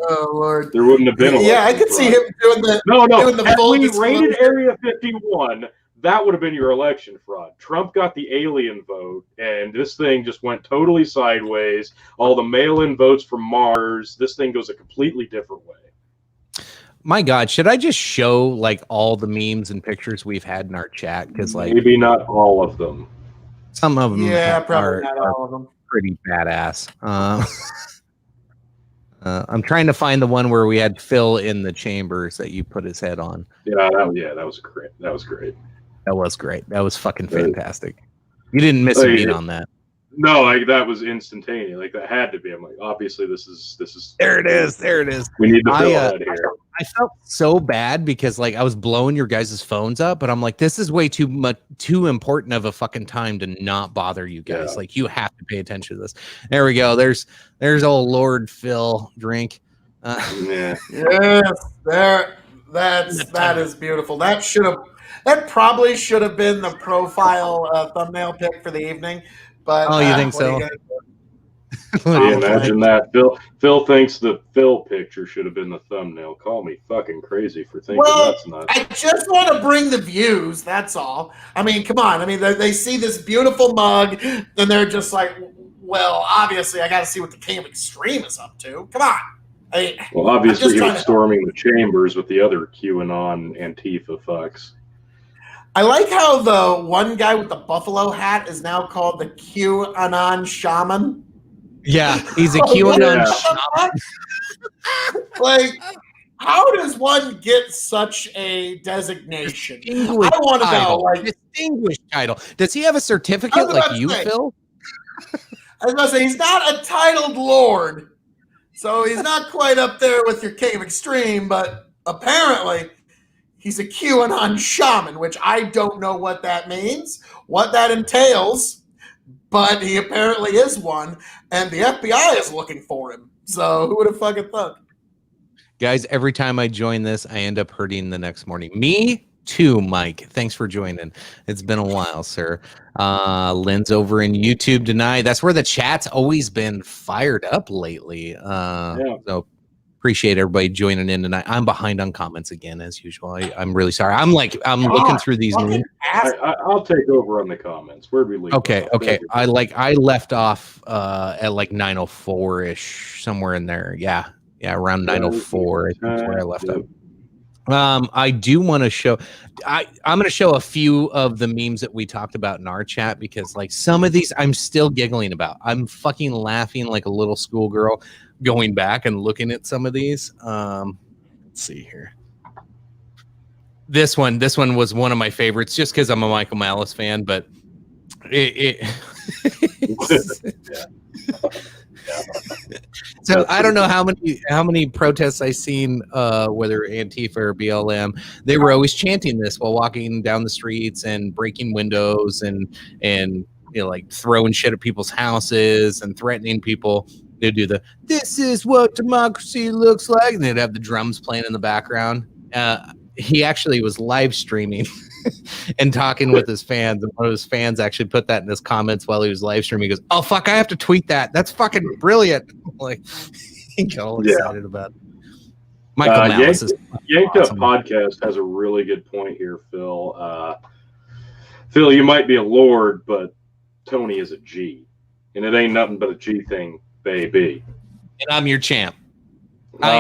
Oh, Lord. There wouldn't have been I could see him doing the doing the Had full we disclosure. raided Area 51, that would have been your election fraud. Trump got the alien vote, and this thing just went totally sideways. All the mail-in votes from Mars. This thing goes a completely different way. My God, should I just show all the memes and pictures we've had in our chat? Because maybe not all of them. Some of them, probably not all of them. Pretty badass. I'm trying to find the one where we had Phil in the chambers that you put his head on. Yeah, that was great. That was great. That was great. That was fucking fantastic. You didn't miss a beat on that. No, that was instantaneous. That had to be. I'm like, obviously, this is. There it is. There it is. We need the Phil head here. I felt so bad because I was blowing your guys' phones up, but I'm like, this is way too important of a fucking time to not bother you guys. Yeah. You have to pay attention to this. There we go. There's old Lord Phil drink. Yeah. Yes, that is beautiful. That probably should have been the profile thumbnail pic for the evening. But you think so? Can you imagine that? Phil thinks the Phil picture should have been the thumbnail. Call me fucking crazy for thinking that's not. I just want to bring the views. That's all. I mean, come on. I mean, they see this beautiful mug, and they're just like, well, obviously, I got to see what the King of Extreme is up to. Come on. Well, obviously, he was storming the chambers with the other QAnon Antifa fucks. I like how the one guy with the buffalo hat is now called the QAnon Shaman. Yeah, he's a QAnon shaman. How does one get such a designation? I want to know. Distinguished title. Does he have a certificate like you, Phil? I was about to say, he's not a titled lord, so he's not quite up there with your King of Extreme, but apparently he's a QAnon shaman, which I don't know what that means, what that entails, but he apparently is one, and the FBI is looking for him. So who would have fucking thought? Guys, every time I join this, I end up hurting the next morning. Me too, Mike. Thanks for joining. It's been a while, sir. Lynn's over in YouTube tonight. That's where the chat's always been fired up lately. So appreciate everybody joining in tonight. I'm behind on comments again, as usual. I'm really sorry. I'm looking through these. I'll take over on the comments. Where we leave. Okay. I left off at like 9:04 ish, somewhere in there. Yeah, around 9:04. I think is where I left up. I do want to show. I'm going to show a few of the memes that we talked about in our chat because, like, some of these I'm still giggling about. I'm fucking laughing like a little schoolgirl going back and looking at some of these. Let's see here. This one was one of my favorites just because I'm a Michael Malice fan, but So I don't know how many protests I seen, whether Antifa or BLM, they were always chanting this while walking down the streets and breaking windows and like throwing shit at people's houses and threatening people. They'd do this is what democracy looks like, and they'd have the drums playing in the background. He actually was live streaming and talking with his fans, and one of his fans actually put that in his comments while he was live streaming. He goes, "Oh fuck, I have to tweet that. That's fucking brilliant!" Like he got all excited about it. Michael Malice is Yanked awesome. Up Podcast has a really good point here, Phil. Phil, you might be a lord, but Tony is a G, and it ain't nothing but a G thing, baby. And I'm your champ. I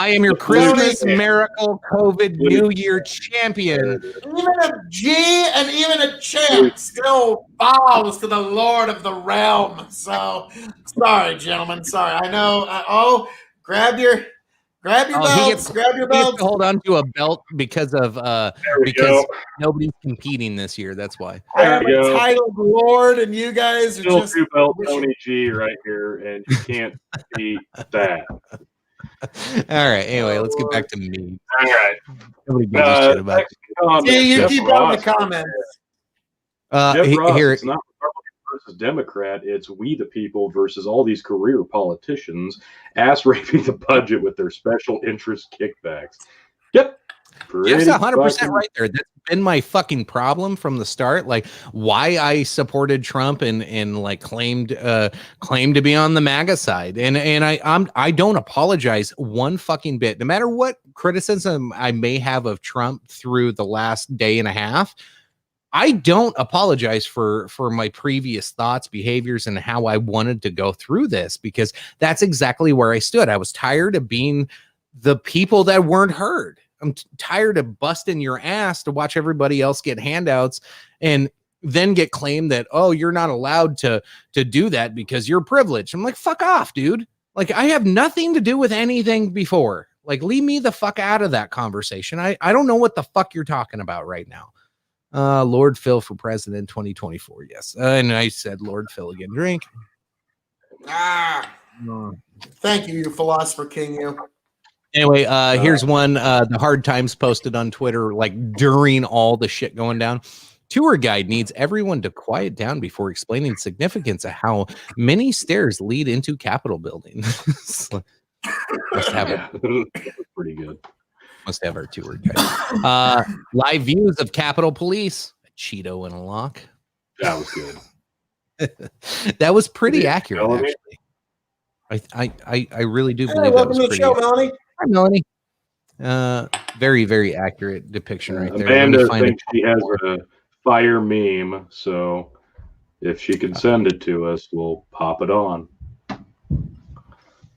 am your Christmas miracle COVID New Year champion. Even a G and even a champ still bows to the Lord of the Realm. So, sorry, gentlemen. Sorry. I know. Grab your belts. Grab your He gets belts. to hold on to a belt because of nobody's competing this year. That's why. I am There we a go. titled Lord, and you guys are Still just. two belt Tony G right here, and you can't beat that. All right. Anyway, let's get back to me. All right. Nobody gives a shit about it. See, you Jeff keep Ross. on the comments. Jeff Ross, Here, it's not Republican versus Democrat. It's we the people versus all these career politicians ass raping the budget with their special interest kickbacks. Yep. Jeff's 100% fucking right there. That's been my fucking problem from the start. Like why I supported Trump and like claimed to be on the MAGA side. And I don't apologize one fucking bit. No matter what criticism I may have of Trump through the last day and a half, I don't apologize for my previous thoughts, behaviors, and how I wanted to go through this, because that's exactly where I stood. I was tired of being the people that weren't heard. I'm tired of busting your ass to watch everybody else get handouts and then get claimed that, oh, you're not allowed to do that because you're privileged. I'm like, fuck off, dude. Like, I have nothing to do with anything before. Like, leave me the fuck out of that conversation. I don't know what the fuck you're talking about right now. Lord Phil for president 2024. Yes. And I said Lord Phil again. Drink. Thank you, you philosopher king, you. Anyway, here's one. The Hard Times posted on Twitter, like during all the shit going down. Tour guide needs everyone to quiet down before explaining significance of how many stairs lead into Capitol building. Must have pretty good. Must have our tour guide. Live views of Capitol Police. A Cheeto and a lock. That was good. That was pretty accurate, Melanie? actually. I really do Hey, believe that welcome was to the pretty show, accurate. Melanie. Hi, Melanie. Very, very accurate depiction right there. Let me Amanda find thinks she has a fire meme, so if she can send it to us, we'll pop it on.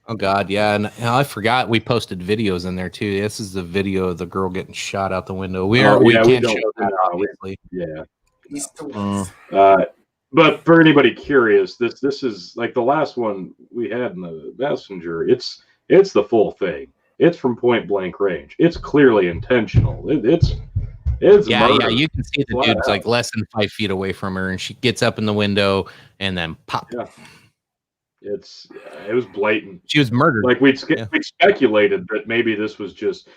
Oh God, yeah, and I forgot we posted videos in there too. This is the video of the girl getting shot out the window. We Oh, we yeah, we can't don't- show that, no, obviously. Yeah. He's still- But for anybody curious, this is like the last one we had in the messenger. It's the full thing. It's from point blank range. It's clearly intentional. It's Yeah, murder. yeah, you can see the Flat dude's out. like less than 5 feet away from her, and she gets up in the window and then pop. Yeah. It was blatant. She was murdered. Like we Yeah. speculated that maybe this was just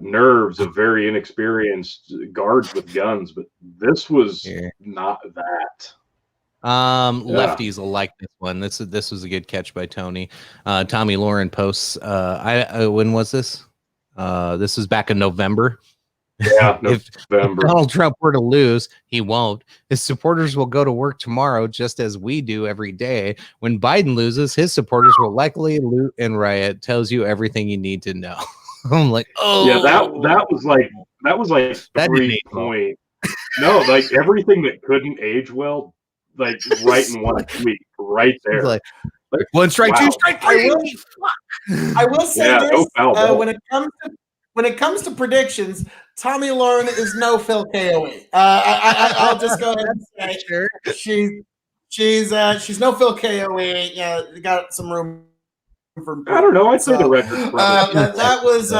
nerves of very inexperienced guards with guns, but this was not that. Lefties will like this one. This was a good catch by Tony. Tommy Lauren posts. When was this? This was back in November. Yeah, If November. Donald Trump were to lose, he won't. His supporters will go to work tomorrow, just as we do every day. When Biden loses, his supporters will likely loot and riot. Tells you everything you need to know. I'm like, oh yeah, that was like That didn't 3 age well. point. No, like everything that couldn't age well, like right in one tweet, right there. Like, one strike, Wow. two strike, three. I will say Yeah, this: no foul ball. when it comes to predictions, Tommy Lauren is no Phil Koe. I'll just go ahead and say she's no Phil Koe. Yeah, got some room for. I don't know. I'd say the record. That was.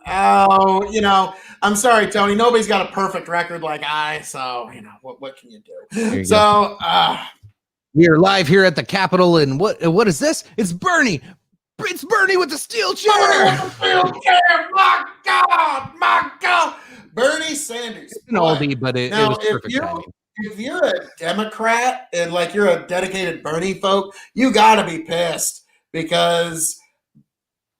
Oh, I'm sorry, Tony. Nobody's got a perfect record like I. So what can you do? So we are live here at the Capitol, and what is this? It's Bernie. It's Bernie with the steel chair. My God, Bernie Sanders. It's an oldie, but it was perfect timing. If you're a Democrat and like you're a dedicated Bernie folk, you gotta be pissed because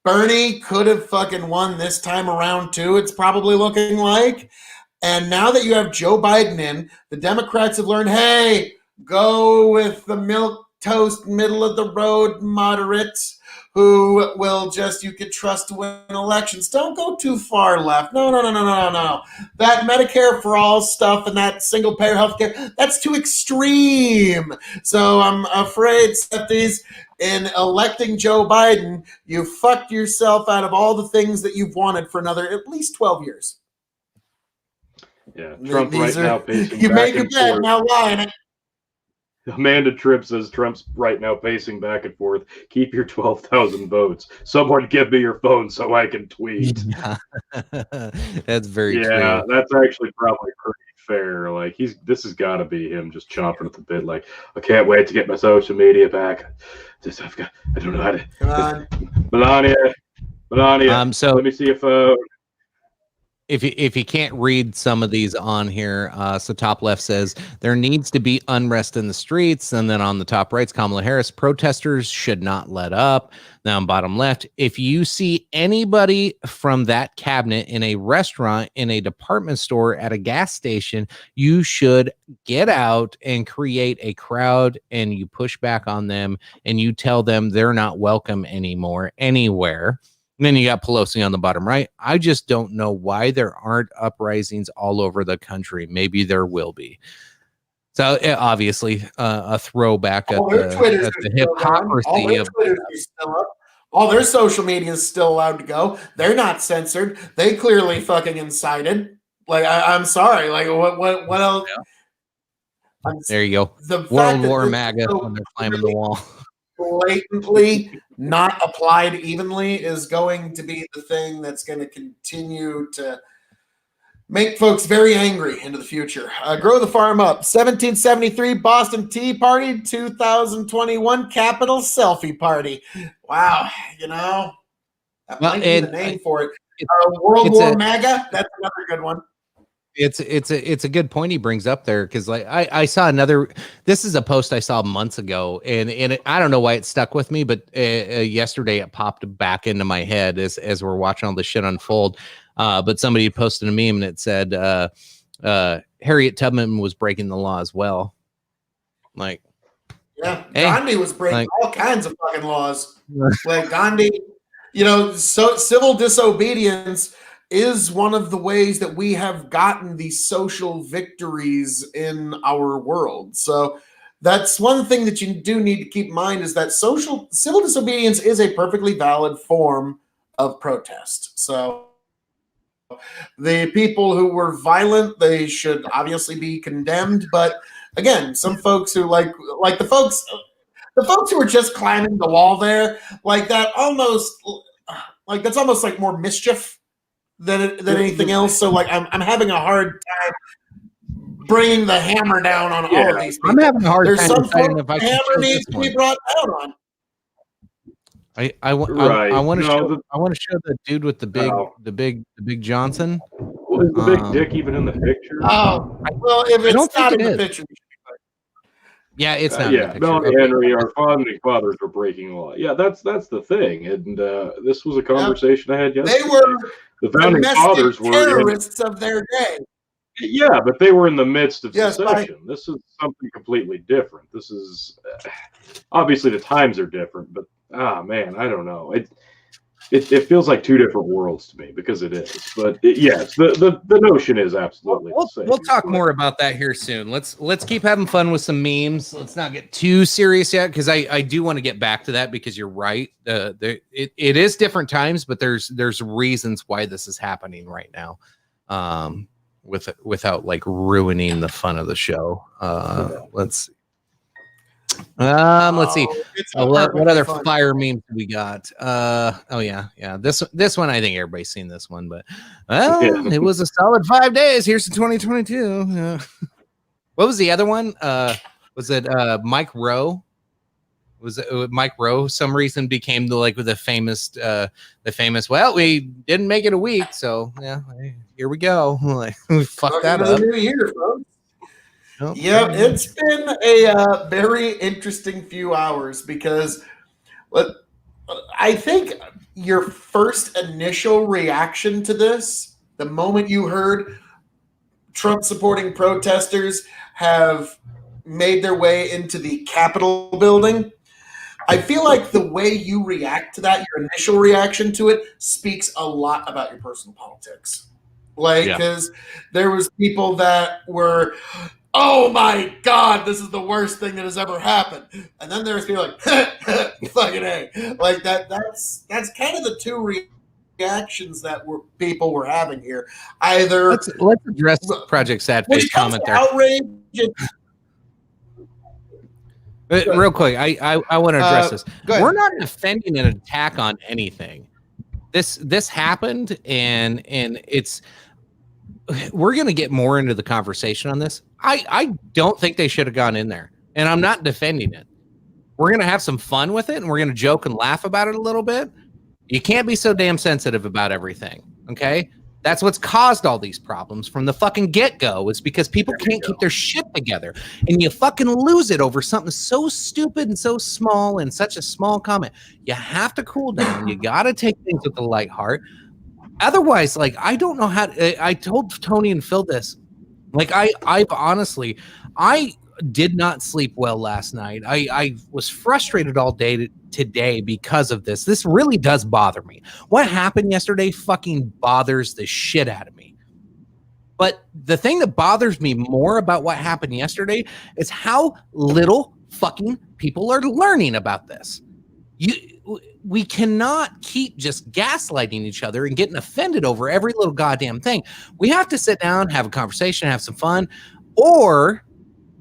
Bernie could have fucking won this time around too. It's probably looking like. And now that you have Joe Biden in, the Democrats have learned, hey, go with the milquetoast, middle of the road moderates who will you could trust to win elections. Don't go too far left. No. That Medicare for all stuff and that single payer healthcare, that's too extreme. So I'm afraid, Septies, in electing Joe Biden, you fucked yourself out of all the things that you've wanted for another at least 12 years. Yeah, Trump now pacing you back made your and bed, forth. now lie in it. Amanda Tripp says Trump's right now pacing back and forth. Keep your 12,000 votes. Someone give me your phone so I can tweet. Yeah. That's very true. Yeah, that's actually probably pretty fair. Like this has got to be him just chomping at the bit. Like, I can't wait to get my social media back. I don't know how to. Come on. Melania. So let me see your phone. If you can't read some of these on here, so top left says there needs to be unrest in the streets, and then on the top right's Kamala Harris. Protesters should not let up. Now on bottom left, if you see anybody from that cabinet in a restaurant, in a department store, at a gas station, you should get out and create a crowd, and you push back on them, and you tell them they're not welcome anymore anywhere. And then you got Pelosi on the bottom right. I just don't know why there aren't uprisings all over the country. Maybe there will be. So obviously a throwback at the hypocrisy of all their social media is still allowed to go. They're not censored. They clearly fucking incited. Like I'm sorry. Like what else? Yeah. There you go. The World War MAGA when they're climbing the wall. Blatantly not applied evenly is going to be the thing that's going to continue to make folks very angry into the future. Grow the farm up. 1773 Boston Tea Party, 2021 Capitol Selfie Party. Wow, that might be the name for it. World War MAGA, that's another good one. It's a good point he brings up there, because like I saw another. This is a post I saw months ago, and I don't know why it stuck with me, but yesterday it popped back into my head as we're watching all this shit unfold. But somebody posted a meme and it said Harriet Tubman was breaking the law as well. Like, yeah, Gandhi was breaking all kinds of fucking laws. Like Gandhi, so civil disobedience is one of the ways that we have gotten these social victories in our world. So that's one thing that you do need to keep in mind, is that civil disobedience is a perfectly valid form of protest. So the people who were violent, they should obviously be condemned. But again, some folks who like the folks who are just climbing the wall there, like that almost, like that's almost like more mischief than anything else. So like I'm having a hard time bringing the hammer down on all of these people. I'm having a hard There's time some deciding if I can hammer needs to be brought down on. I want Right. I want to No, show the dude with the big Johnson. Was the big dick even in the picture? Oh, well, if I don't it's not think in it the is. picture, Yeah, it's not. Yeah, in the picture. Melanie Okay. Henry, our founding fathers were breaking law. Yeah, that's the thing, and this was a conversation I had yesterday. they were The founding fathers domestic were in, terrorists of their day. yeah, but they were in the midst of Yes, secession. This is something completely different. This is obviously the times are different, but man, I don't know. It feels like two different worlds to me because it is. But yes, the notion is absolutely the same. We'll talk more about that here soon. Let's keep having fun with some memes. Let's not get too serious yet, because I do want to get back to that, because you're right. It is different times, but there's reasons why this is happening right now. Without like ruining the fun of the show. Let's see. What other fire memes we got? Oh yeah. This one, I think everybody's seen this one, but it was a solid 5 days. Here's to 2022. What was the other one? Was it Mike Rowe? Was it Mike Rowe? Some reason became the famous. Well, we didn't make it a week, so yeah, here we go. We fucked that up. New year, folks. Oh, Yeah, it's been a very interesting few hours, because I think your first initial reaction to this, the moment you heard Trump supporting protesters have made their way into the Capitol building, I feel like the way you react to that, your initial reaction to it, speaks a lot about your personal politics. Because there was people that were, oh my God, this is the worst thing that has ever happened. And then there's people like, fucking A. Like that's kind of the two reactions that people were having here. Either let's address Project Sadface comment there. Outrage. Real quick, I want to address this. We're not defending an attack on anything. This happened, and it's we're going to get more into the conversation on this. I don't think they should have gone in there, and I'm not defending it. We're going to have some fun with it, and we're going to joke and laugh about it a little bit. You can't be so damn sensitive about everything, okay? That's what's caused all these problems from the fucking get-go. It's because people can't keep their shit together, and you fucking lose it over something so stupid and so small and such a small comment. You have to cool down. You got to take things with a light heart. Otherwise, I don't know how. I told Tony and Phil this. I've honestly, I did not sleep well last night. I was frustrated all day today because of this. This really does bother me. What happened yesterday fucking bothers the shit out of me. But the thing that bothers me more about what happened yesterday is how little fucking people are learning about this. We cannot keep just gaslighting each other and getting offended over every little goddamn thing. We have to sit down, have a conversation, have some fun, or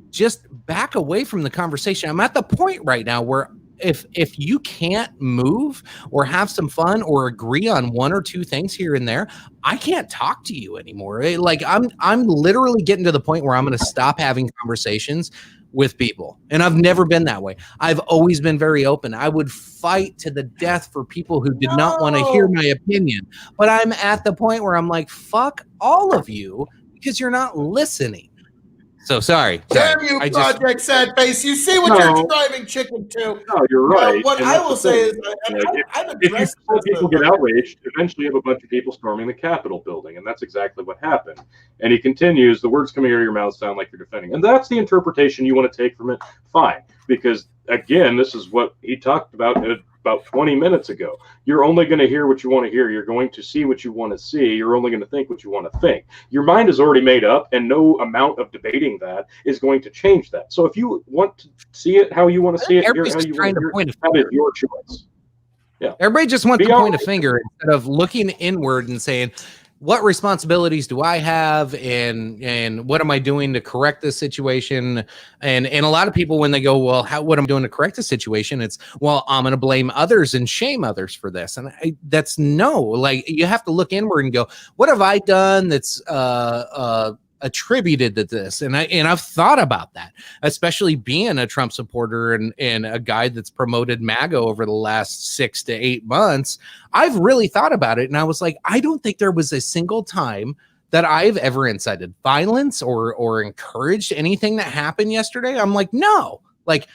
just back away from the conversation. I'm at the point right now where if you can't move or have some fun or agree on one or two things here and there, I can't talk to you anymore. I'm literally getting to the point where I'm going to stop having conversations with people. And I've never been that way. I've always been very open. I would fight to the death for people who did not want to hear my opinion. But I'm at the point where I'm like, fuck all of you, because you're not listening. So sorry. Damn you, Project Sadface. You see what you're driving chicken to. No, you're right. What I will say is, if people get outraged, eventually you have a bunch of people storming the Capitol building, and that's exactly what happened. And he continues, the words coming out of your mouth sound like you're defending. And that's the interpretation you want to take from it. Fine. Because, again, this is what he talked about 20 minutes ago. You're only going to hear what you want to hear. You're going to see what you want to see. You're only going to think what you want to think. Your mind is already made up, and no amount of debating that is going to change that. So if you want to see it how you want to see it, everybody's just trying to point a that finger. is your choice. Yeah. Everybody just wants to point a finger instead of looking inward and saying, what responsibilities do I have, and what am I doing to correct this situation? And a lot of people, when they go, well, what am I doing to correct the situation? It's, well, I'm going to blame others and shame others for this. And that's no, you have to look inward and go, what have I done that's attributed to this, and I've thought about that, especially being a Trump supporter and a guy that's promoted MAGA over the last 6 to 8 months. I've really thought about it, and I was like, I don't think there was a single time that I've ever incited violence or encouraged anything that happened yesterday. I'm like, no, like,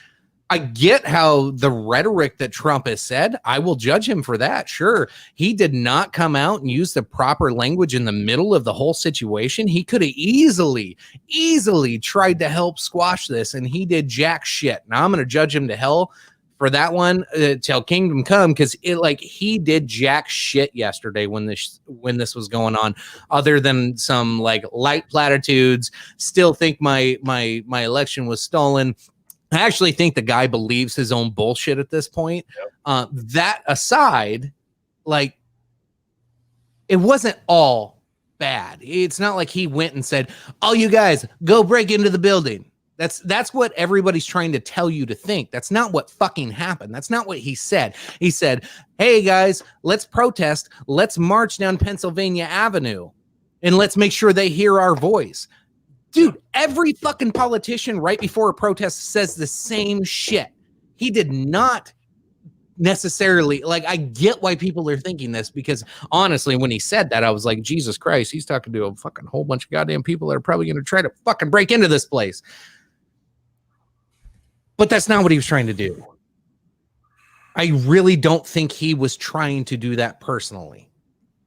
I get how the rhetoric that Trump has said, I will judge him for that. Sure. He did not come out and use the proper language in the middle of the whole situation. He could have easily tried to help squash this, and he did jack shit. Now I'm going to judge him to hell for that one till kingdom come, because he did jack shit yesterday when this was going on, other than some like light platitudes. Still think my election was stolen. I actually think the guy believes his own bullshit at this point. Yep. That aside, like, it wasn't all bad. It's not like he went and said, "Oh, you guys, go break into the building." That's what everybody's trying to tell you to think. That's not what fucking happened. That's not what he said. He said, "Hey guys, let's protest. Let's march down Pennsylvania Avenue, and let's make sure they hear our voice." Dude, every fucking politician right before a protest says the same shit. He did not necessarily, like, I get why people are thinking this, because honestly, when he said that, I was like, Jesus Christ, he's talking to a fucking whole bunch of goddamn people that are probably going to try to fucking break into this place. But that's not what he was trying to do. I really don't think he was trying to do that personally.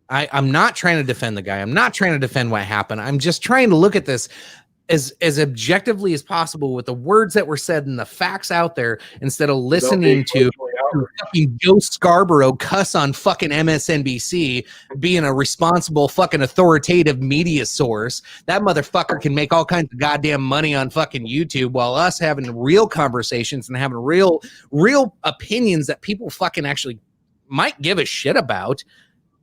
I'm not trying to defend the guy. I'm not trying to defend what happened. I'm just trying to look at this as objectively as possible with the words that were said and the facts out there, instead of listening to fucking Joe Scarborough cuss on fucking MSNBC, being a responsible fucking authoritative media source. That motherfucker can make all kinds of goddamn money on fucking YouTube, while us having real conversations and having real opinions that people fucking actually might give a shit about.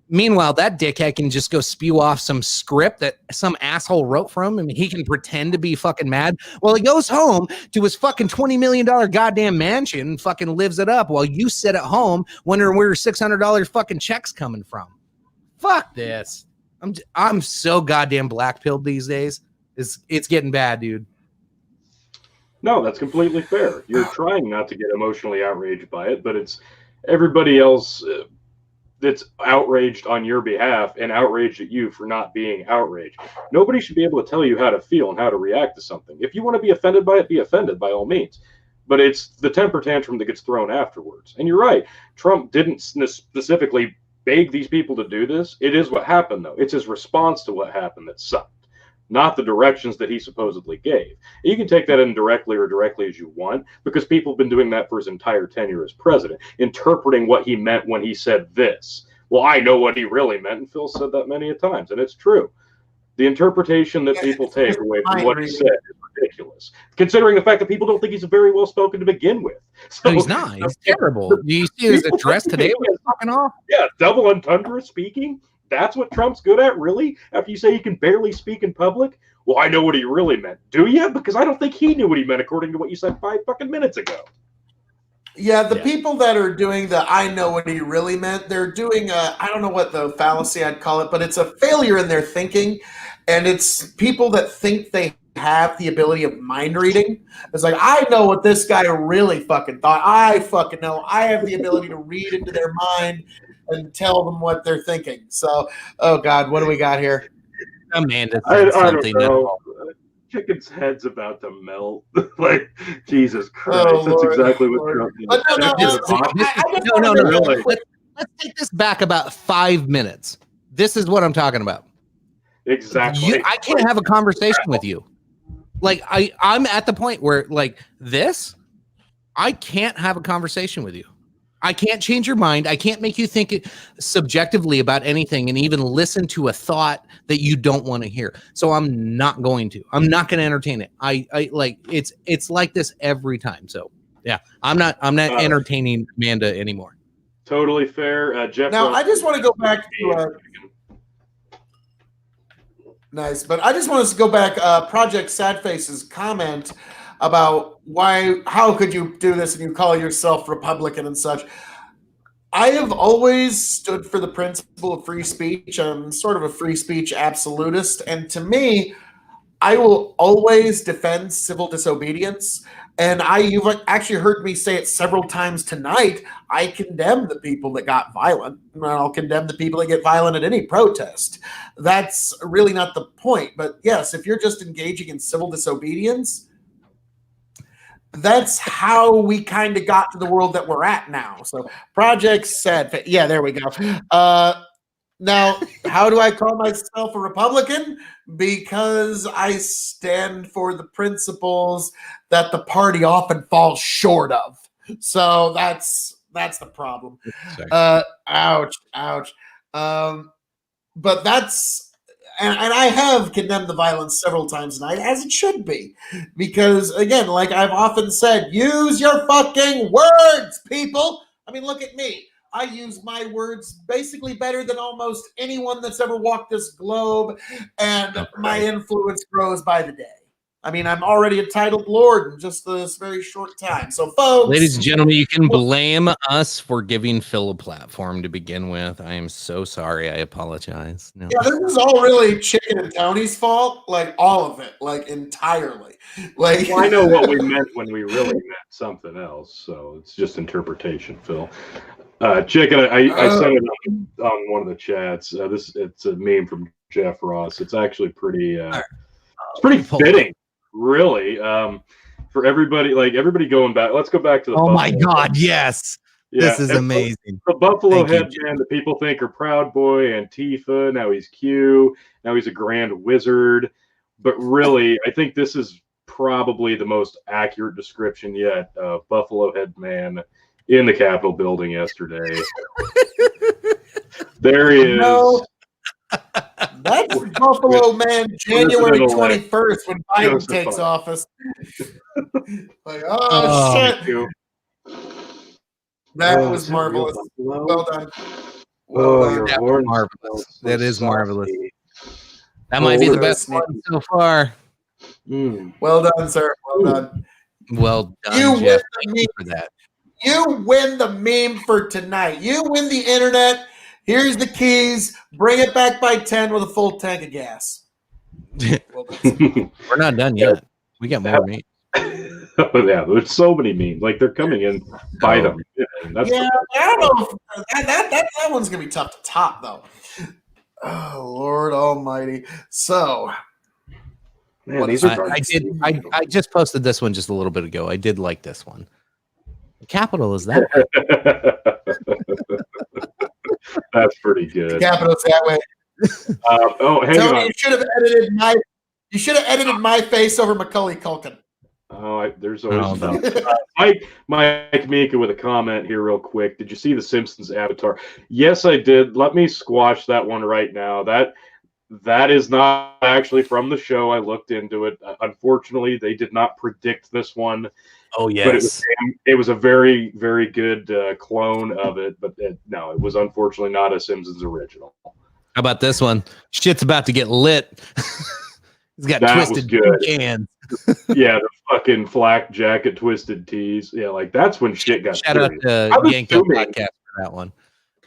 Meanwhile, that dickhead can just go spew off some script that some asshole wrote from him, and he can pretend to be fucking mad. Well, he goes home to his fucking $20 million goddamn mansion and fucking lives it up, while you sit at home wondering where your $600 fucking check's coming from. Fuck this. I'm so goddamn black-pilled these days. It's getting bad, dude. No, that's completely fair. You're trying not to get emotionally outraged by it, but it's everybody else that's outraged on your behalf and outraged at you for not being outraged. Nobody should be able to tell you how to feel and how to react to something. If you want to be offended by it, be offended by all means. But it's the temper tantrum that gets thrown afterwards. And you're right. Trump didn't specifically beg these people to do this. It is what happened, though. It's his response to what happened that sucked, not the directions that he supposedly gave. You can take that indirectly or directly as you want, because people have been doing that for his entire tenure as president, interpreting what he meant when he said this. Well, I know what he really meant, and Phil said that many a times, and it's true. The interpretation that people take away from what he said is ridiculous, considering the fact that people don't think he's very well spoken to begin with. So, no, he's not. He's terrible. Do you see his address today? Fucking off. Yeah, double entendre speaking. That's what Trump's good at, really? After you say he can barely speak in public? Well, I know what he really meant. Do you? Because I don't think he knew what he meant, according to what you said 5 fucking minutes ago. Yeah, the people that are doing the I know what he really meant, they're doing I don't know what the fallacy I'd call it, but it's a failure in their thinking. And it's people that think they have the ability of mind reading. It's like, I know what this guy really fucking thought. I fucking know. I have the ability to read into their mind and tell them what they're thinking. So, oh God, what do we got here? Amanda, I don't know. Chicken's head's about to melt. Like, Jesus Christ, Oh, that's Lord. exactly what Trump did. No. Let's take this back about 5 minutes. This is what I'm talking about. Exactly. I can't have a conversation with you. Like, I'm at the point where, like, this, I can't have a conversation with you. I can't change your mind. I can't make you think subjectively about anything and even listen to a thought that you don't want to hear. So I'm not going to. I'm not going to entertain it. I like it's like this every time. So yeah, I'm not entertaining Amanda anymore. Totally fair, Jeff. Now, I just want to go back to nice, but I just want us to go back. Project Sadface's comment about how could you do this and you call yourself Republican and such. I have always stood for the principle of free speech. I'm sort of a free speech absolutist. And to me, I will always defend civil disobedience. And you've actually heard me say it several times tonight. I condemn the people that got violent, and I'll condemn the people that get violent at any protest. That's really not the point. But yes, if you're just engaging in civil disobedience, that's how we kind of got to the world that we're at now. So Project Sad, yeah, there we go. Now, how do I call myself a Republican? Because I stand for the principles that the party often falls short of. So that's the problem. Ouch. But that's and I have condemned the violence several times tonight, as it should be. Because again, like I've often said, use your fucking words, people. I mean, look at me. I use my words basically better than almost anyone that's ever walked this globe, and my influence grows by the day. I mean, I'm already a titled lord in just this very short time. So, folks, ladies and gentlemen, you can blame us for giving Phil a platform to begin with. I am so sorry. I apologize. No. Yeah, this is all really Chicken and Tony's fault. Like all of it, like entirely. Like Well, I know what we meant when we really meant something else, so it's just interpretation, Phil. Chicken, I sent it on one of the chats. It's a meme from Jeff Ross. It's actually pretty fitting, really. For everybody, like everybody going back. Let's go back to the. Oh my Buffalo. God! Yes, Yeah, this is amazing. The Buffalo Thank you, Headman that people think are Proud Boy, Antifa. Now he's Q. Now he's a Grand Wizard. But really, I think this is probably the most accurate description yet of Buffalo Headman in the Capitol building yesterday. There he is. No. That's Buffalo Man, January 21st when Biden takes office. Like, shit. That was marvelous. Well done. That was marvelous. That is marvelous. That might be the best one so far. Well done, sir. Well done. Well done, You Jeff. win Thank you for that. You win the meme for tonight. You win the internet. Here's the keys. Bring it back by 10 with a full tank of gas. Well done. We're not done yet. We got more meat. Yeah, there's so many memes. Like they're coming in by them. That's I don't know. That one's gonna be tough to top, though. Oh Lord Almighty! So, man, these are I just posted this one just a little bit ago. I did like this one. Capital is that? That's pretty good. Capitals that way. Hang Tony, on. You should have edited my face over Macaulay Culkin. There's always Mike Mika with a comment here real quick. Did you see the Simpsons Avatar? Yes, I did. Let me squash that one right now. That is not actually from the show. I looked into it. Unfortunately, they did not predict this one. Oh yes, but it was a very, very good clone of it. But no, it was unfortunately not a Simpsons original. How about this one? Shit's about to get lit. He's got That twisted was good. cans. Yeah, the fucking flak jacket, twisted tees. Yeah, like that's when shit got Shout out serious. to Yanko Podcast for that one.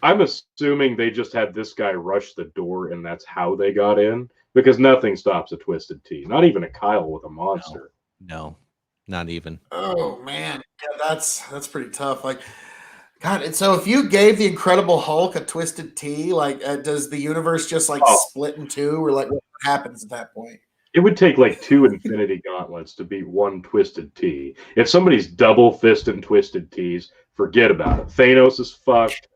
I'm assuming they just had this guy rush the door, and that's how they got in. Because nothing stops a twisted tee. Not even a Kyle with a monster. No, not even. Oh man, yeah, that's pretty tough. Like, God, and so if you gave the Incredible Hulk a twisted T, like, does the universe just like split in two, or like what happens at that point? It would take like 2 Infinity Gauntlets to beat one Twisted T. If somebody's double fisting Twisted Ts, forget about it. Thanos is fucked.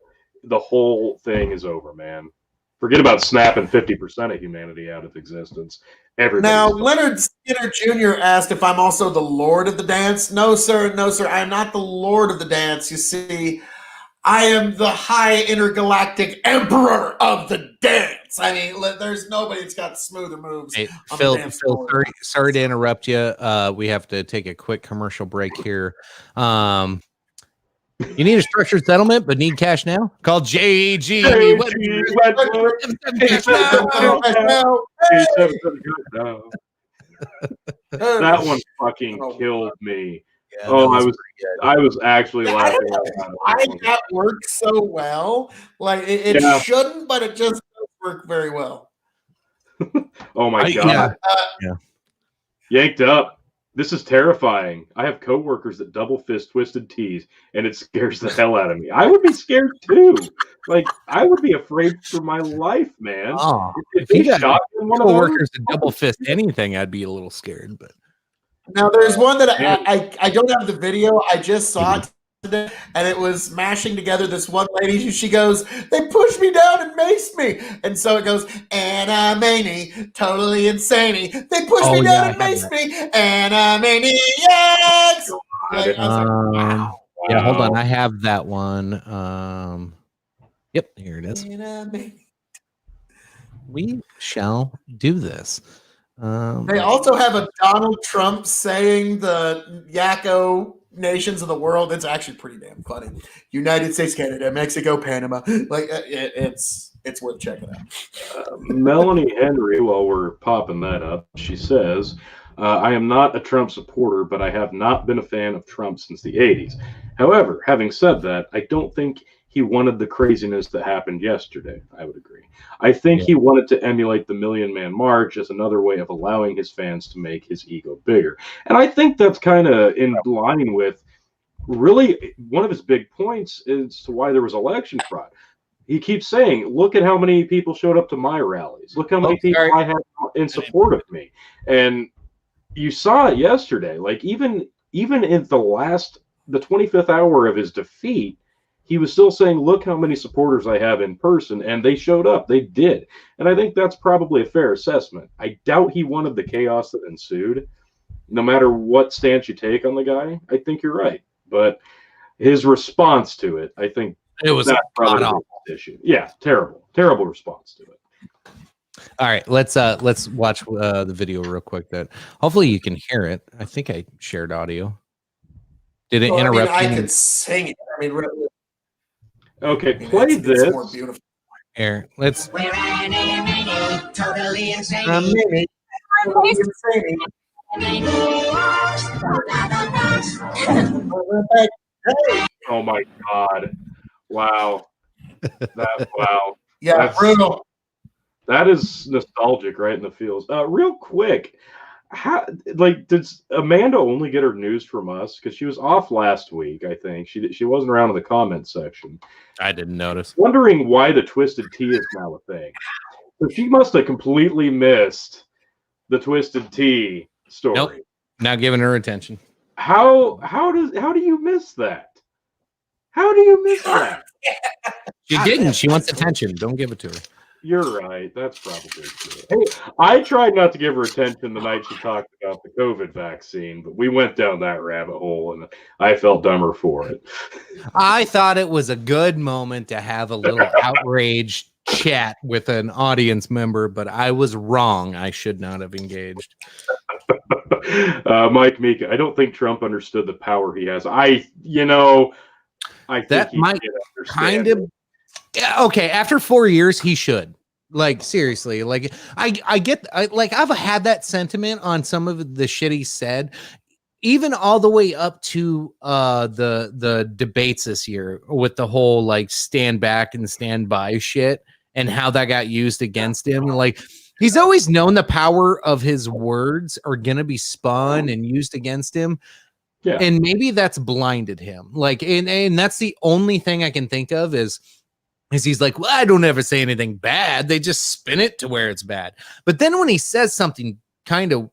The whole thing is over, man. Forget about snapping 50% of humanity out of existence. Now, Leonard Skinner Jr. asked if I'm also the Lord of the Dance. No, sir. No, sir. I am not the Lord of the Dance. You see, I am the High Intergalactic Emperor of the Dance. I mean, there's nobody that's got smoother moves. Hey, Phil, sorry to interrupt you. We have to take a quick commercial break here. You need a structured settlement, but need cash now? Call JG. That one fucking killed me. Yeah, I was actually laughing. Why that works so well? Like it shouldn't, but it just does work very well. Oh my god! Yanked up. This is terrifying. I have coworkers that double fist Twisted Teas, and it scares the hell out of me. I would be scared too. Like, I would be afraid for my life, man. Oh, If if you they got shot in one of those, coworkers to double fist anything, I'd be a little scared. But Now, there's one that I don't have the video. I just saw it today, and it was mashing together this one lady. She goes, "They pushed me down and maced me," and so it goes, "Anna Maney, totally insane. They pushed me down and maced me, Anna Maney, yes." Like, I was like, wow. Yeah, hold on. I have that one. Yep, here it is. Anna Maney. We shall do this. They also have a Donald Trump saying the Yakko nations of the world. It's actually pretty damn funny. United States, Canada, Mexico, Panama. Like it's worth checking out. Melanie Henry, while we're popping that up, she says, I am not a Trump supporter, but I have not been a fan of Trump since the 80s. However, having said that, I don't think he wanted the craziness that happened yesterday. I would agree. I think he wanted to emulate the Million Man March as another way of allowing his fans to make his ego bigger. And I think that's kind of in line with really one of his big points as to why there was election fraud. He keeps saying, look at how many people showed up to my rallies. Look how many people I had in support of me. And you saw it yesterday. Like even in the 25th hour of his defeat, he was still saying, look how many supporters I have in person, and they showed up. They did. And I think that's probably a fair assessment. I doubt he wanted the chaos that ensued. No matter what stance you take on the guy, I think you're right. But his response to it, I think it was probably the issue. Yeah, terrible response to it. All right, let's watch the video real quick. That hopefully you can hear it. I think I shared audio. Did it interrupt? I could sing it. I mean, really. Okay, play this. It's more beautiful. Here, let's. We're totally insane. Totally insane. Oh my God! Wow, wow. Yeah, that's brutal. That is nostalgic, right in the feels. Real quick, did Amanda only get her news from us? Because she was off last week, I think. She wasn't around in the comments section. I didn't notice. Wondering why the Twisted Tea is now a thing. So she must have completely missed the Twisted Tea story. Nope. Not giving her attention. How do you miss that? How do you miss that? She didn't. She wants attention. Don't give it to her. You're right. That's probably true. Hey, I tried not to give her attention the night she talked about the COVID vaccine, but we went down that rabbit hole, and I felt dumber for it. I thought it was a good moment to have a little outraged chat with an audience member, but I was wrong. I should not have engaged. Mike Mika, I don't think Trump understood the power he has. I think that might kind of. Okay, after 4 years, he should. Like, seriously, like I've had that sentiment on some of the shit he said, even all the way up to the debates this year with the whole like stand back and stand by shit and how that got used against him. Like, he's always known the power of his words are gonna be spun and used against him. Yeah. And maybe that's blinded him. Like, and that's the only thing I can think of is he's like, well, I don't ever say anything bad. They just spin it to where it's bad. But then when he says something kind of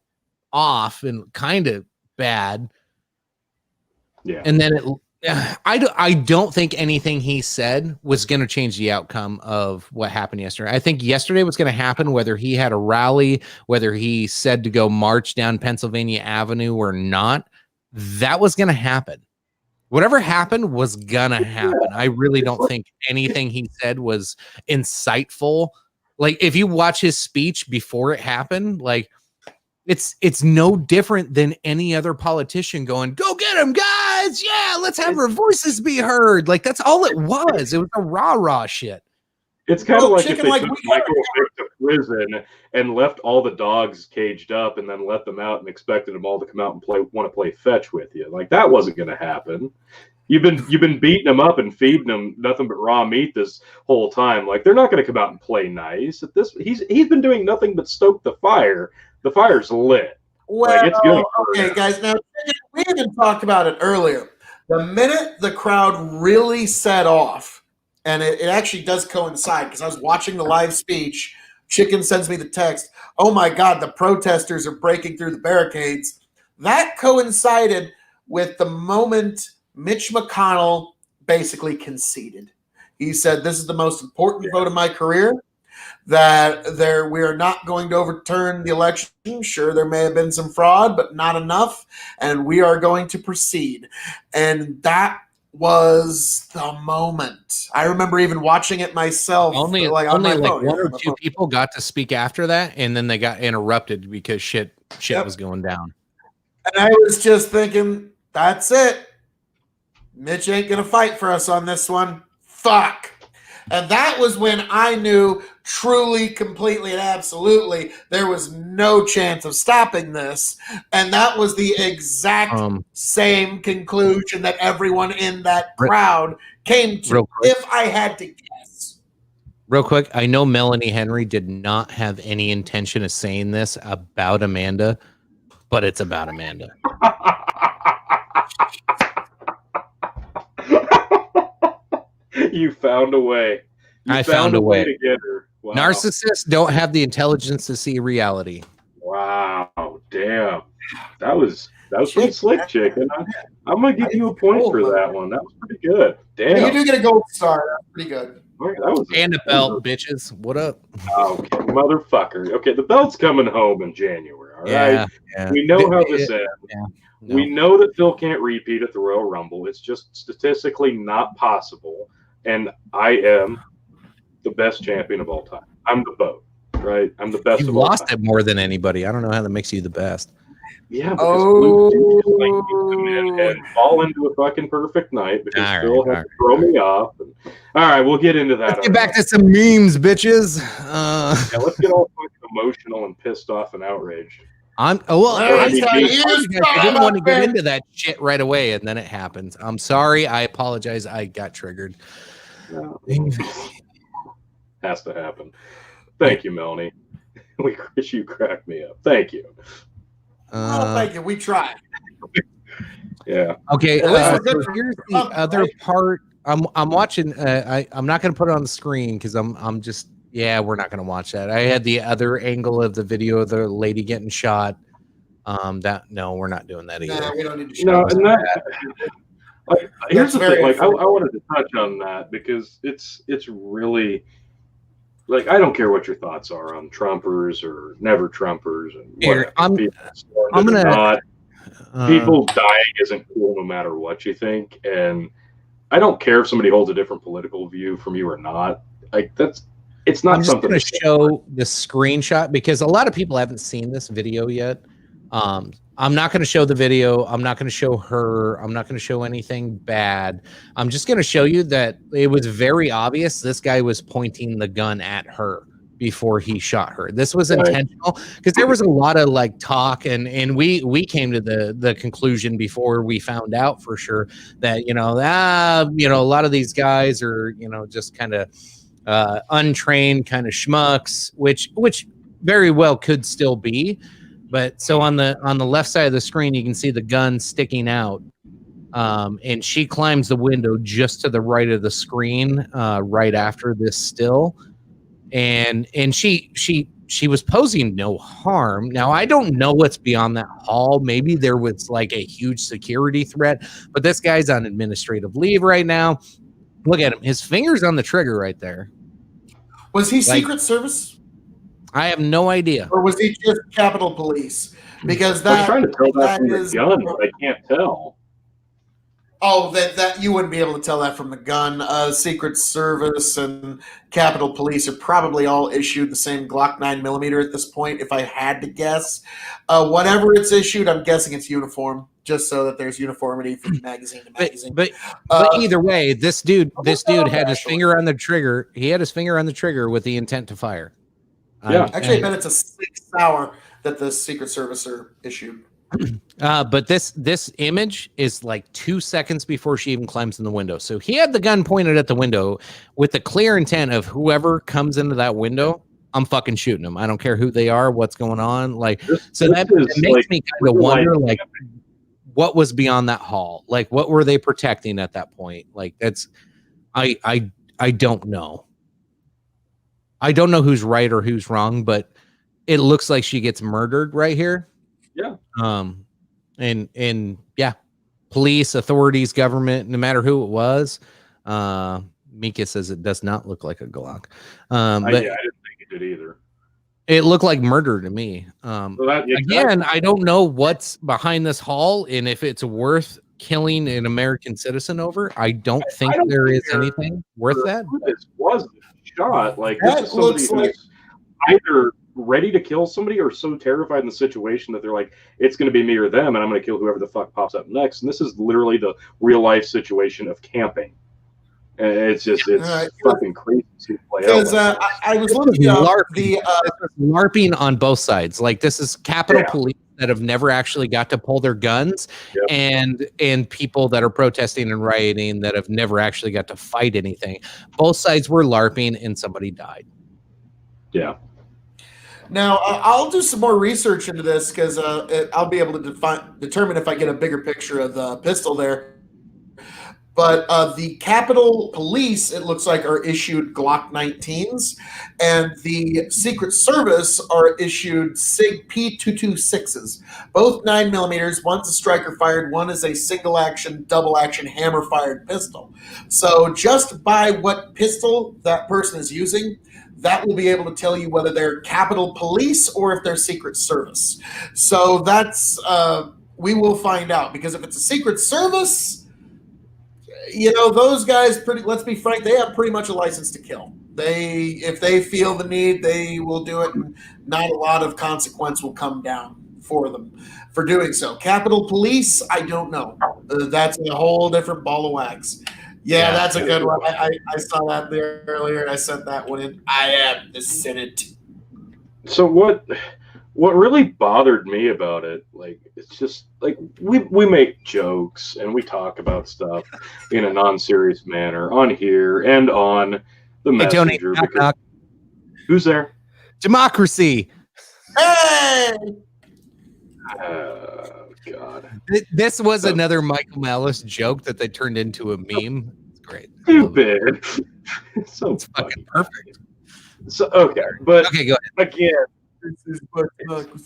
off and kind of bad, yeah, and then I don't think anything he said was going to change the outcome of what happened yesterday. I think yesterday was going to happen whether he had a rally, whether he said to go march down Pennsylvania Avenue or not. That was going to happen. Whatever happened was gonna happen. I really don't think anything he said was insightful. Like, if you watch his speech before it happened, like it's no different than any other politician going, "Go get him, guys! Yeah, let's have our voices be heard." Like, that's all it was. It was a rah shit. It's kind of like if they took Michael Vick to prison and left all the dogs caged up and then let them out and expected them all to come out and want to play fetch with you. Like, that wasn't going to happen. You've been beating them up and feeding them nothing but raw meat this whole time. Like, they're not going to come out and play nice. He's been doing nothing but stoke the fire. The fire's lit. Well, it's good. okay, guys. Now we even talked about it earlier. The minute the crowd really set off, and it actually does coincide because I was watching the live speech. Chicken sends me the text. Oh my God, the protesters are breaking through the barricades. That coincided with the moment Mitch McConnell basically conceded. He said, "This is the most important vote of my career. That we are not going to overturn the election. Sure, there may have been some fraud, but not enough, and we are going to proceed." And that was the moment. I remember even watching it myself. Only on like my one phone. or two people got to speak after that, and then they got interrupted because shit Yep. was going down. And I was just thinking, that's it. Mitch ain't going to fight for us on this one. Fuck. And that was when I knew truly, completely, and absolutely there was no chance of stopping this. And that was the exact same conclusion that everyone in that crowd came to, if I had to guess. Real quick, I know Melanie Henry did not have any intention of saying this about Amanda, but it's about Amanda. You found a way. I found a way to get her. Wow. Narcissists don't have the intelligence to see reality. Wow, damn. That was pretty slick, chicken. I'm gonna give you a point for that one. That was pretty good. Damn. You do get a gold star. That's pretty good. And a belt, bitches. What up? Okay, motherfucker. Okay, the belt's coming home in January. All right. Yeah. We know how this ends. Yeah. No. We know that Phil can't repeat at the Royal Rumble. It's just statistically not possible. And I am the best champion of all time. I'm the BOAT, right? I'm the best. You of all lost time. it more than anybody. I don't know how that makes you the best. Yeah, because Blue Dude just like you come in and fall into a fucking perfect night because Phil had to throw me off. And, all right, we'll get into that. Let's get back to some memes, bitches. Yeah, let's get all fucking emotional and pissed off and outraged. I didn't want to get into that shit right away, and then it happens. I'm sorry. I apologize. I got triggered. No. Has to happen. Thank you, Melanie. You cracked me up. Thank you. Thank you. We tried. Yeah. Okay. So here's the other part. I'm watching. I'm not going to put it on the screen because I'm just. Yeah, we're not going to watch that. I had the other angle of the video of the lady getting shot. No, we're not doing that either. No, we don't need to show here's the thing. Like, I wanted to touch on that because it's really like I don't care what your thoughts are on Trumpers or never Trumpers and Here, I'm gonna. Not. People dying isn't cool no matter what you think, and I don't care if somebody holds a different political view from you or not. Like it's not something. I'm just going to show the screenshot because a lot of people haven't seen this video yet. I'm not going to show the video. I'm not going to show her. I'm not going to show anything bad. I'm just going to show you that it was very obvious this guy was pointing the gun at her before he shot her. This was intentional because there was a lot of like talk and we came to the conclusion before we found out for sure that a lot of these guys are just kind of untrained kind of schmucks, which very well could still be. But so on the left side of the screen, you can see the gun sticking out. And she climbs the window just to the right of the screen, right after this still. And she was posing no harm. Now, I don't know what's beyond that hall. Maybe there was like a huge security threat, but this guy's on administrative leave right now. Look at him. His finger's on the trigger right there. Was he Secret Service? I have no idea. Or was he just Capitol Police? Because I'm trying to tell that from the gun, but I can't tell. Oh, that you wouldn't be able to tell that from the gun. Secret Service and Capitol Police are probably all issued the same Glock 9mm at this point, if I had to guess. Whatever it's issued, I'm guessing it's uniform, just so that there's uniformity from magazine to magazine. But either way, this dude had his finger on the trigger. He had his finger on the trigger with the intent to fire. Yeah. Actually, I bet it's a 6 hour that the Secret Service are issued. But this image is like 2 seconds before she even climbs in the window. So he had the gun pointed at the window with the clear intent of whoever comes into that window, I'm fucking shooting them. I don't care who they are, what's going on. Like, so This that is, makes like, me kind of real wonder, life like, what was beyond that hall? Like, what were they protecting at that point? Like, that's, I don't know. I don't know who's right or who's wrong, but it looks like she gets murdered right here. Yeah. And yeah, police, authorities, government, no matter who it was. Mika says it does not look like a Glock. But I didn't think it did either. it looked like murder to me. So that, Again, I don't know what's behind this haul and if it's worth killing an American citizen over. I don't think don't there is care anything worth that. Who this was shot? Like, That this is somebody looks like- who's either ready to kill somebody or so terrified in the situation that they're like, it's going to be me or them, and I'm going to kill whoever the fuck pops up next. And this is literally the real life situation of camping. And it's fucking crazy to play out. Because I was looking up the This is LARPing on both sides. Like, this is Capitol Yeah. Police that have never actually got to pull their guns, Yep. and people that are protesting and rioting that have never actually got to fight anything. Both sides were LARPing and somebody died. Yeah. Now, I'll do some more research into this because I'll be able to determine if I get a bigger picture of the pistol there. But the Capitol Police, it looks like, are issued Glock 19s, and the Secret Service are issued SIG P226s, both 9mm. One's a striker fired, one is a single action, double action hammer fired pistol. So just by what pistol that person is using, that will be able to tell you whether they're Capitol Police or if they're Secret Service. So that's, we will find out, because if it's a Secret Service, you know, those guys, let's be frank, they have pretty much a license to kill. If they feel the need, they will do it, and not a lot of consequence will come down for them for doing so. Capitol Police, I don't know. That's a whole different ball of wax. Yeah, that's a good one. I saw that there earlier, and I sent that one in. I am the Senate. So what really bothered me about it, like, it's just like we make jokes and we talk about stuff in a non-serious manner on here and on the Hey, Tony, messenger. knock, Because, knock. who's there? Democracy. Hey! Oh God, This was another Michael Malice joke that they turned into a meme. It's great. I love it. stupid. It's so It's funny. fucking perfect. So okay, but Okay, go ahead. again, This is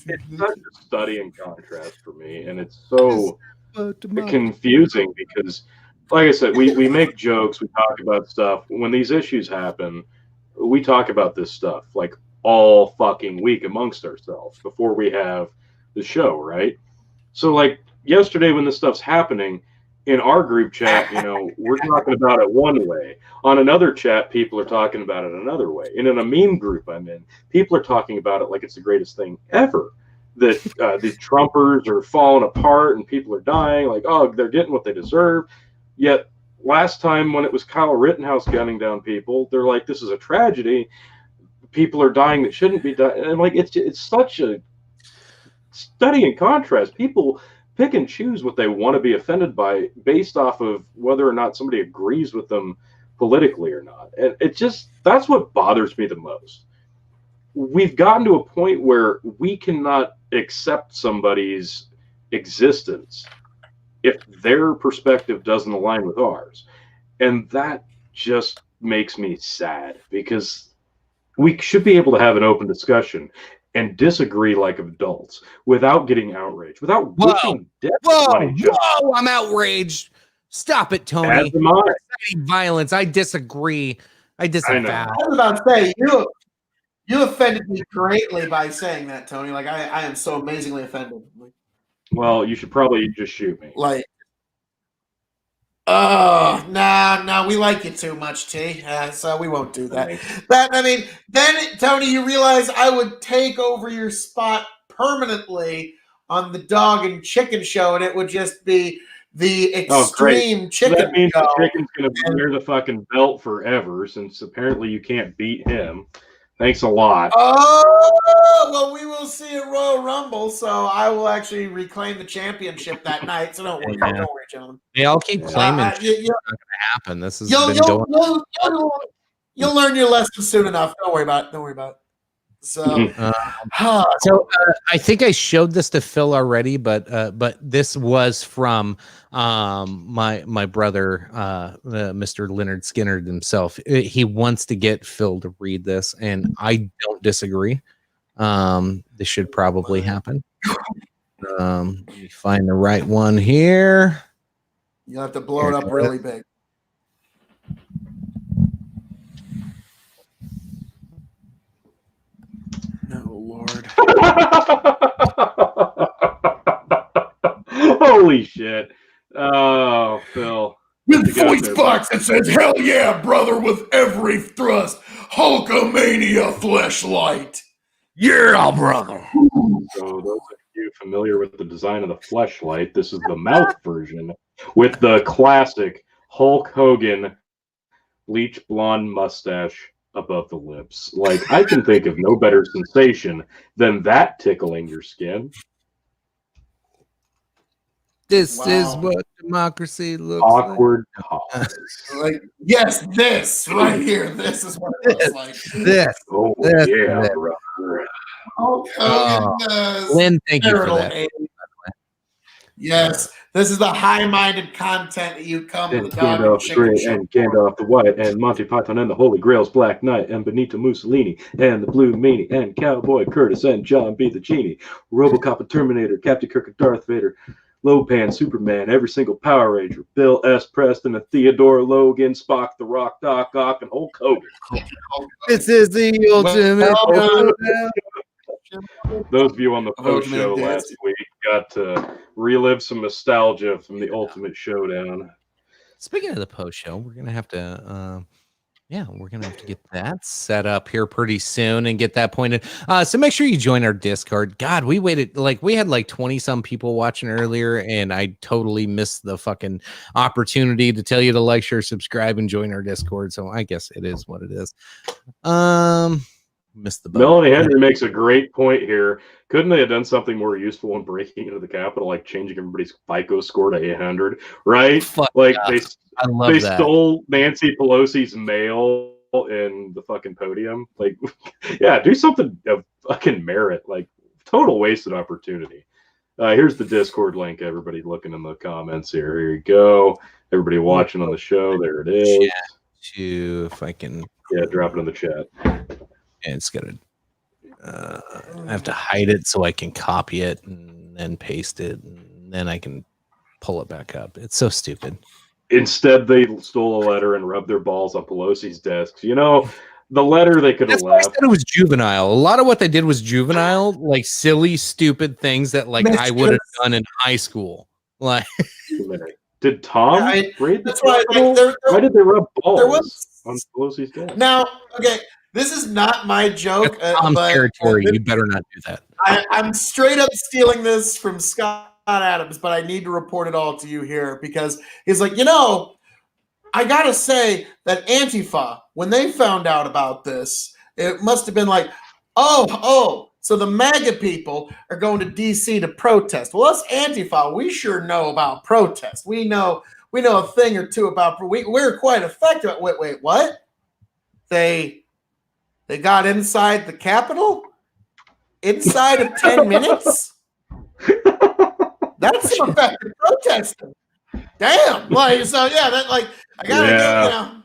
it's such a study in contrast for me, and it's so confusing because, like I said, we make jokes, we talk about stuff. When these issues happen, we talk about this stuff like all fucking week amongst ourselves before we have the show, right? So like yesterday when this stuff's happening in our group chat, you know, we're talking about it one way. On another chat, people are talking about it another way. And in a meme group I'm in, people are talking about it like it's the greatest thing ever. That the Trumpers are falling apart and people are dying, like, oh, they're getting what they deserve. Yet last time when it was Kyle Rittenhouse gunning down people, they're like, this is a tragedy. People are dying that shouldn't be dying. And like, it's such a study in contrast. People pick and choose what they want to be offended by based off of whether or not somebody agrees with them politically or not. And it just, that's what bothers me the most. We've gotten to a point where we cannot accept somebody's existence if their perspective doesn't align with ours. And that just makes me sad because we should be able to have an open discussion and disagree like adults without getting outraged, without wishing death on each other. Whoa, I'm outraged. Stop it, Tony. As am I. Inciting violence. I disagree. I disavow. I was about to say, you offended me greatly by saying that, Tony. Like, I am so amazingly offended. Well, you should probably just shoot me. Like, oh, no, we like you too much, T. So we won't do that. Then, Tony, you realize I would take over your spot permanently on the dog and chicken show, and it would just be the extreme chicken That means show. the chicken's going to wear the fucking belt forever since apparently you can't beat him. Thanks a lot. Oh, well, we will see at Royal Rumble, so I will actually reclaim the championship that night. So don't worry, Yeah. don't worry, gentlemen. They all keep claiming it's you, not going to happen. This has you'll, been you'll, going. you'll learn your lesson soon enough. Don't worry about it. Don't worry about it. So, So I think I showed this to Phil already, but this was from my brother, Mr. Leonard Skinner himself. He wants to get Phil to read this, and I don't disagree. This should probably happen. Let me find the right one here. you'll have to blow it up really big. No, Lord. Holy shit. Oh, Phil. With You got voice there, box that says, "Hell yeah, brother, with every thrust, Hulkamania fleshlight." Yeah, brother. So those of you familiar with the design of the fleshlight, this is the mouth version with the classic Hulk Hogan bleach blonde mustache above the lips. Like, I can think of no better sensation than that tickling your skin. This Wow. is what democracy looks Awkward pause. Like, yes, this right here. This is what it looks like. like. This. Oh, That's yeah, it. brother. Hulk Hogan does. Lynn, thank you for marital that. aid. Yes, this is the high-minded content that you come And with the dog and Gandalf the chicken Grey, show. and Gandalf the White, and Monty Python and the Holy Grail's Black Knight, and Benito Mussolini, and the Blue Meanie, and Cowboy Curtis, and John B. the Genie, Robocop and Terminator, Captain Kirk and Darth Vader, Lopan, Superman, every single Power Ranger, Bill S. Preston, and Theodore Logan, Spock, The Rock, Doc Ock, and Hulk Hogan. This is the ultimate. Those of you on the post Ultimate show Dance. last week got to relive some nostalgia from the Ultimate Showdown. Speaking of the post show, we're gonna have to, we're gonna have to get that set up here pretty soon and get that pointed. So make sure you join our Discord. God, we waited we had 20 some people watching earlier, and I totally missed the fucking opportunity to tell you to like, share, subscribe, and join our Discord. So I guess it is what it is. Missed the boat. Melanie Henry makes a great point here. Couldn't they have done something more useful when breaking into the Capitol, like changing everybody's FICO score to 800, right? Fuck Like yeah. I love they that. stole Nancy Pelosi's mail in the fucking podium. Like, yeah, do something of fucking merit. Like, total wasted opportunity. Here's the Discord link. Everybody looking in the comments here. Here you go. Everybody watching on the show. There it is. To if I can, Yeah, drop it in the chat. and it's gonna. I have to hide it so I can copy it and then paste it, and then I can pull it back up. It's so stupid. Instead, they stole a letter and rubbed their balls on Pelosi's desks. You know, the letter they could have That's why I left. said it was juvenile. A lot of what they did was juvenile, like silly, stupid things that I would have done in high school. Like, Did Tom Yeah, raid the That's why Capitol? Why did they rub balls there was on Pelosi's desk? now. Okay, this is not my joke. that's Tom's but territory. You better not do that. I'm straight up stealing this from Scott Adams, but I need to report it all to you here because he's like, I gotta say that Antifa, when they found out about this, it must have been like, oh, so the MAGA people are going to DC to protest. Well, us Antifa, we sure know about protest. We know a thing or two about. We're quite effective. Wait, what? They got inside the Capitol inside of 10 minutes. That's some effective protesting. Damn. I gotta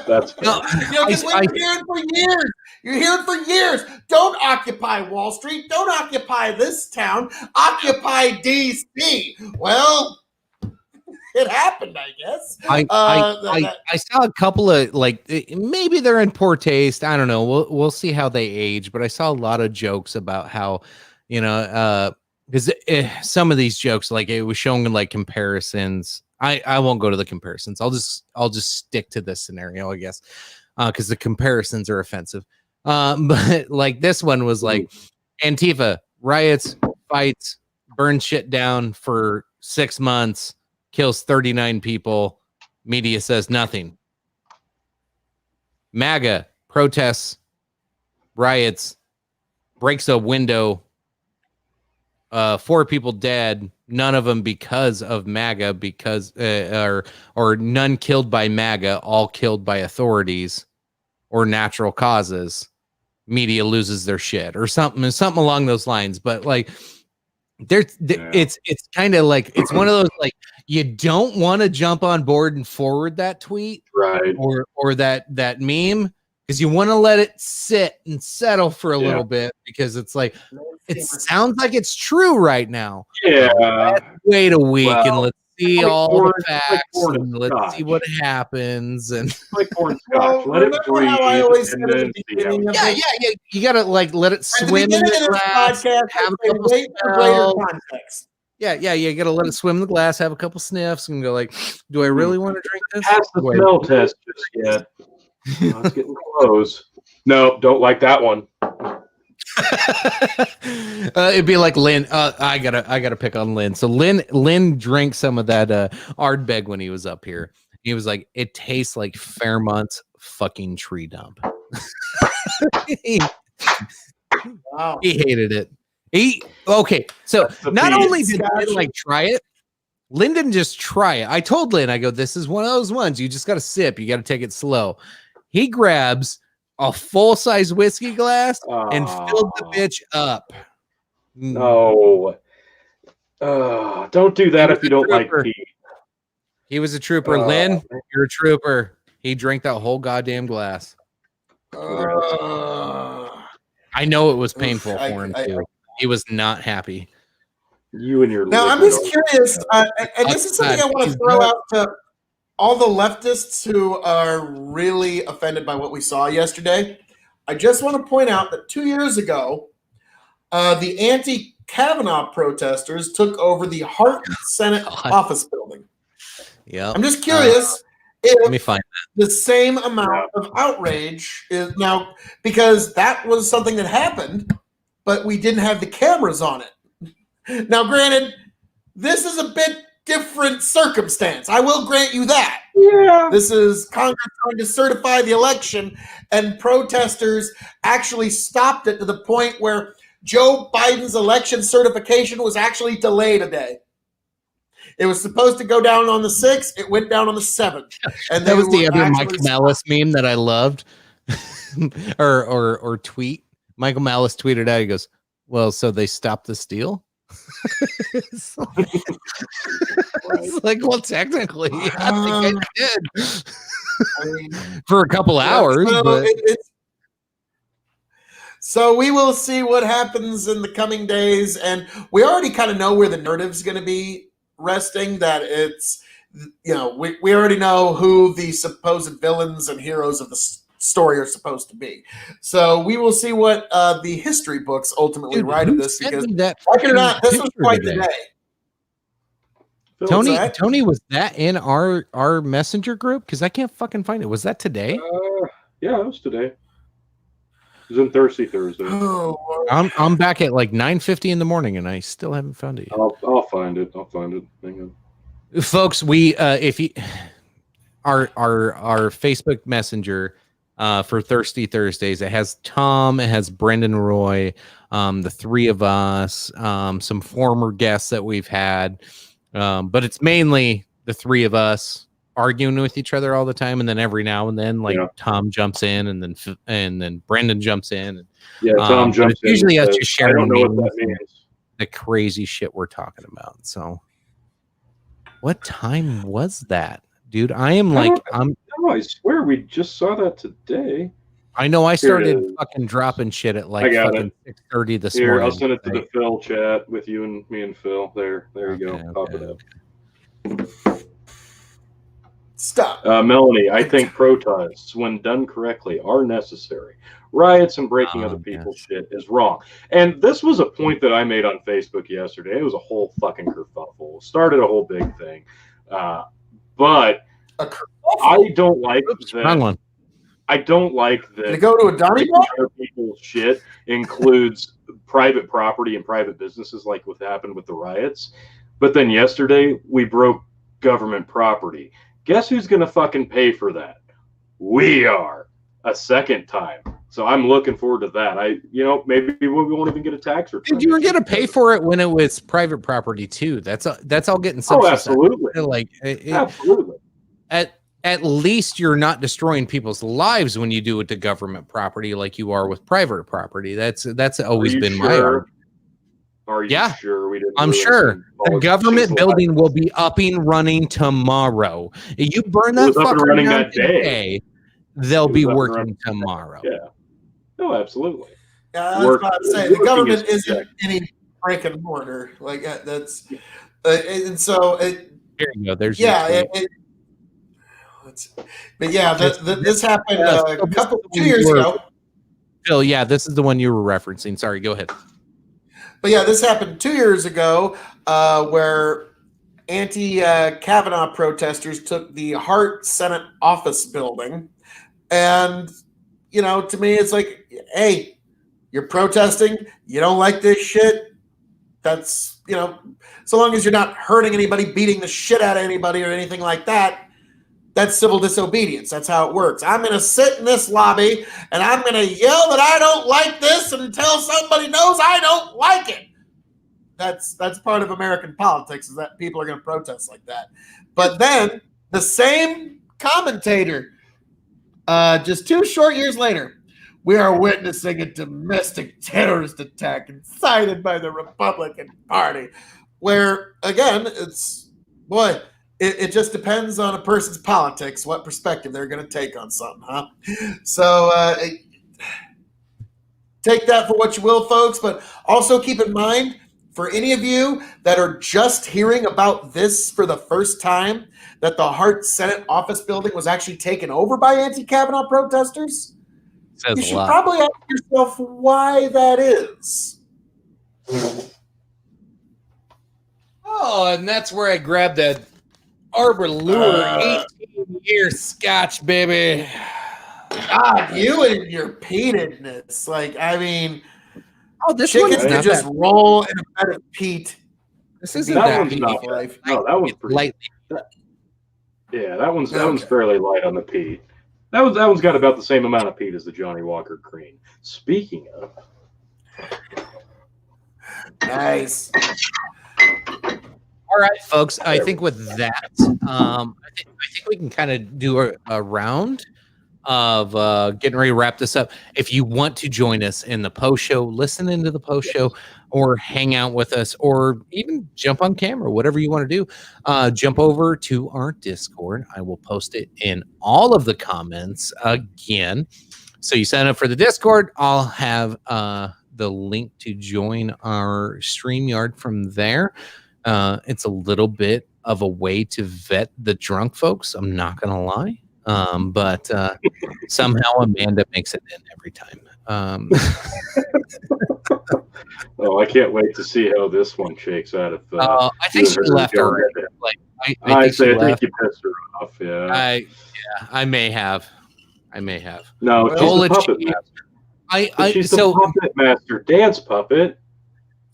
That's because we've been hearing for years. You're hearing for years. Don't occupy Wall Street. Don't occupy this town. Occupy DC. Well, it happened, I guess. I saw a couple of maybe they're in poor taste. I don't know. We'll see how they age. But I saw a lot of jokes about how because some of these jokes it was showing comparisons. I won't go to the comparisons. I'll just stick to this scenario, I guess, because the comparisons are offensive. But this one was Antifa riots, fights, burn shit down for 6 months, kills 39 people. Media says nothing. MAGA protests, riots, breaks a window. 4 people dead, none of them because of MAGA, or none killed by MAGA, all killed by authorities or natural causes. media loses their shit or something along those lines. But like, it's kind of like it's one of those like you don't want to jump on board and forward that tweet, right, or that meme, because you want to let it sit and settle for a little bit, because it's like it sounds like it's true right now. Yeah, let's wait a week and let's see like all corn- the facts like and let's see what happens. And like corn scotch. Let it remember breathe. how I always said and at then the see how beginning it of yeah, you gotta like let it At the swim in beginning the of this glass. podcast, Have a I couple wait for greater smells. context. Yeah, you gotta let it swim in the glass, have a couple sniffs, and go like, do I really want to drink this? Pass the Do I- smell test just yet. Oh, it's getting close. No, don't like that one. It'd be like Lynn. I gotta pick on Lynn. So Lynn drank some of that Ardbeg when he was up here. He was like, it tastes like Fairmont's fucking tree dump. Wow. He hated it. So the not beat. only did Lynn like try it, Lynn didn't just try it. I told Lynn, I go, this is one of those ones you just got to sip. You got to take it slow. He grabs a full-size whiskey glass and filled the bitch up. No. Don't do that if you don't like trooper. tea. He was a trooper. Lynn, you're a trooper. He drank that whole goddamn glass. I know it was painful for him too. He was not happy. You and your Now, I'm liquor. just curious, and this is something I want to throw out to all the leftists who are really offended by what we saw yesterday. I just want to point out that 2 years ago, the anti-Kavanaugh protesters took over the Hart Senate office building. Yeah. I'm just curious Let me if find the same amount of outrage is now, because that was something that happened, but we didn't have the cameras on it. Now, granted, this is a bit different circumstance. I will grant you that. Yeah. This is Congress trying to certify the election, and protesters actually stopped it to the point where Joe Biden's election certification was actually delayed a day. It was supposed to go down on the 6th. It went down on the 7th. And that was the other actually Michael Malice meme that I loved, or tweet. Michael Malice tweeted out. He goes, "Well, so they stopped the steal." It's like, well, technically, I think I did I mean, for a couple hours. so But so we will see what happens in the coming days, and we already kind of know where the narrative's going to be resting. That it's, we already know who the supposed villains and heroes of the story are supposed to be. So we will see what the history books ultimately write of this, because like it or not, this was quite the day. Tony, was that in our messenger group? Because I can't fucking find it. Was that today? Yeah, it was today. It was in Thirsty Thursday. Oh, I'm back at like 9:50 in the morning, and I still haven't found it yet. I'll find it. Hang on. Folks, we if you our Facebook Messenger for Thirsty Thursdays, it has Tom, it has Brendan Roy, the three of us, some former guests that we've had, but it's mainly the three of us arguing with each other all the time, and then every now and then, like Tom jumps in, and then Brendan jumps in. And, Yeah, Tom jumps in. Usually, us just sharing I don't know what memes that and means. the crazy shit we're talking about. So, what time was that, dude? I am like, No, I swear we just saw that today. I know I Here it started is. fucking dropping shit at like I got fucking 6:30 this Here, morning. I'll send it to Right. the Phil chat with you and me and Phil. There you go. Pop it up. stop. Melanie, I think protests, when done correctly, are necessary. Riots and breaking other people's shit is wrong. And this was a point that I made on Facebook yesterday. It was a whole fucking kerfuffle. Started a whole big thing. But A I don't like Wrong that. one. I don't like that. To go to a Donnybrook? breaking other people's shit includes private property and private businesses, like what happened with the riots. But then yesterday we broke government property. Guess who's going to fucking pay for that? We are, a second time. So I'm looking forward to that. Maybe we won't even get a tax return. Dude, you were gonna pay for it when it was private property too. That's all getting Oh, subsidized. absolutely. Like Absolutely. at at least you're not destroying people's lives when you do it to government property like you are with private property. That's always been my argument. Are you Yeah. sure we didn't? I'm ruin sure some the politicians' government lives? building will be up and running tomorrow. You burn It that was up and fucker running down that day. today, they'll It was be up and working running. tomorrow. Yeah. No, I absolutely. was about to say the Working government is isn't protected. any brick and mortar like that's, and so Here you go. There's yeah, your tweet. but yeah, this happened Yeah, so a this couple is the 2 one years you were- ago. Phil, yeah, this is the one you were referencing. Sorry, go ahead. But yeah, this happened 2 years ago, where anti-Kavanaugh protesters took the Hart Senate office building, and to me, it's like, hey, you're protesting, you don't like this shit. That's so long as you're not hurting anybody, beating the shit out of anybody, or anything like that. That's civil disobedience. That's how it works. I'm going to sit in this lobby and I'm going to yell that I don't like this until somebody knows I don't like it. That's part of American politics, is that people are going to protest like that. But then the same commentator, just 2 short years later, we are witnessing a domestic terrorist attack incited by the Republican Party, where, again, it just depends on a person's politics, what perspective they're going to take on something, huh? So take that for what you will, folks, but also keep in mind, for any of you that are just hearing about this for the first time, that the Hart Senate office building was actually taken over by anti-Kavanaugh protesters, Says you a should lot. probably ask yourself why that is. Oh, and that's where I grabbed that Arbor Lure 18-year Scotch, baby. God, you and your peatedness. Like, I mean, Oh, this one chickens is that not just that. roll in a bed of peat. This isn't That that one's peaty. not bad. Life. No, that one's pretty. Lightly. Yeah, that one's Okay. fairly light on the peat. That one's got about the same amount of peat as the Johnny Walker Cream. Speaking of, Nice. All right, folks. I think with that, I think we can kind of do a round of getting ready to wrap this up. If you want to join us in the post show, listen into the post show, or hang out with us, or even jump on camera, whatever you want to do, jump over to our Discord. I will post it in all of the comments again. So you sign up for the Discord. I'll have the link to join our StreamYard from there. It's a little bit of a way to vet the drunk folks. I'm not going to lie. But somehow Amanda makes it in every time. oh, I can't wait to see how this one shakes out. If I think she left already. Like I think she left. you pissed her off. Yeah. I may have. No, she's Well, the it's- puppet master. I She's the so puppet master, dance puppet.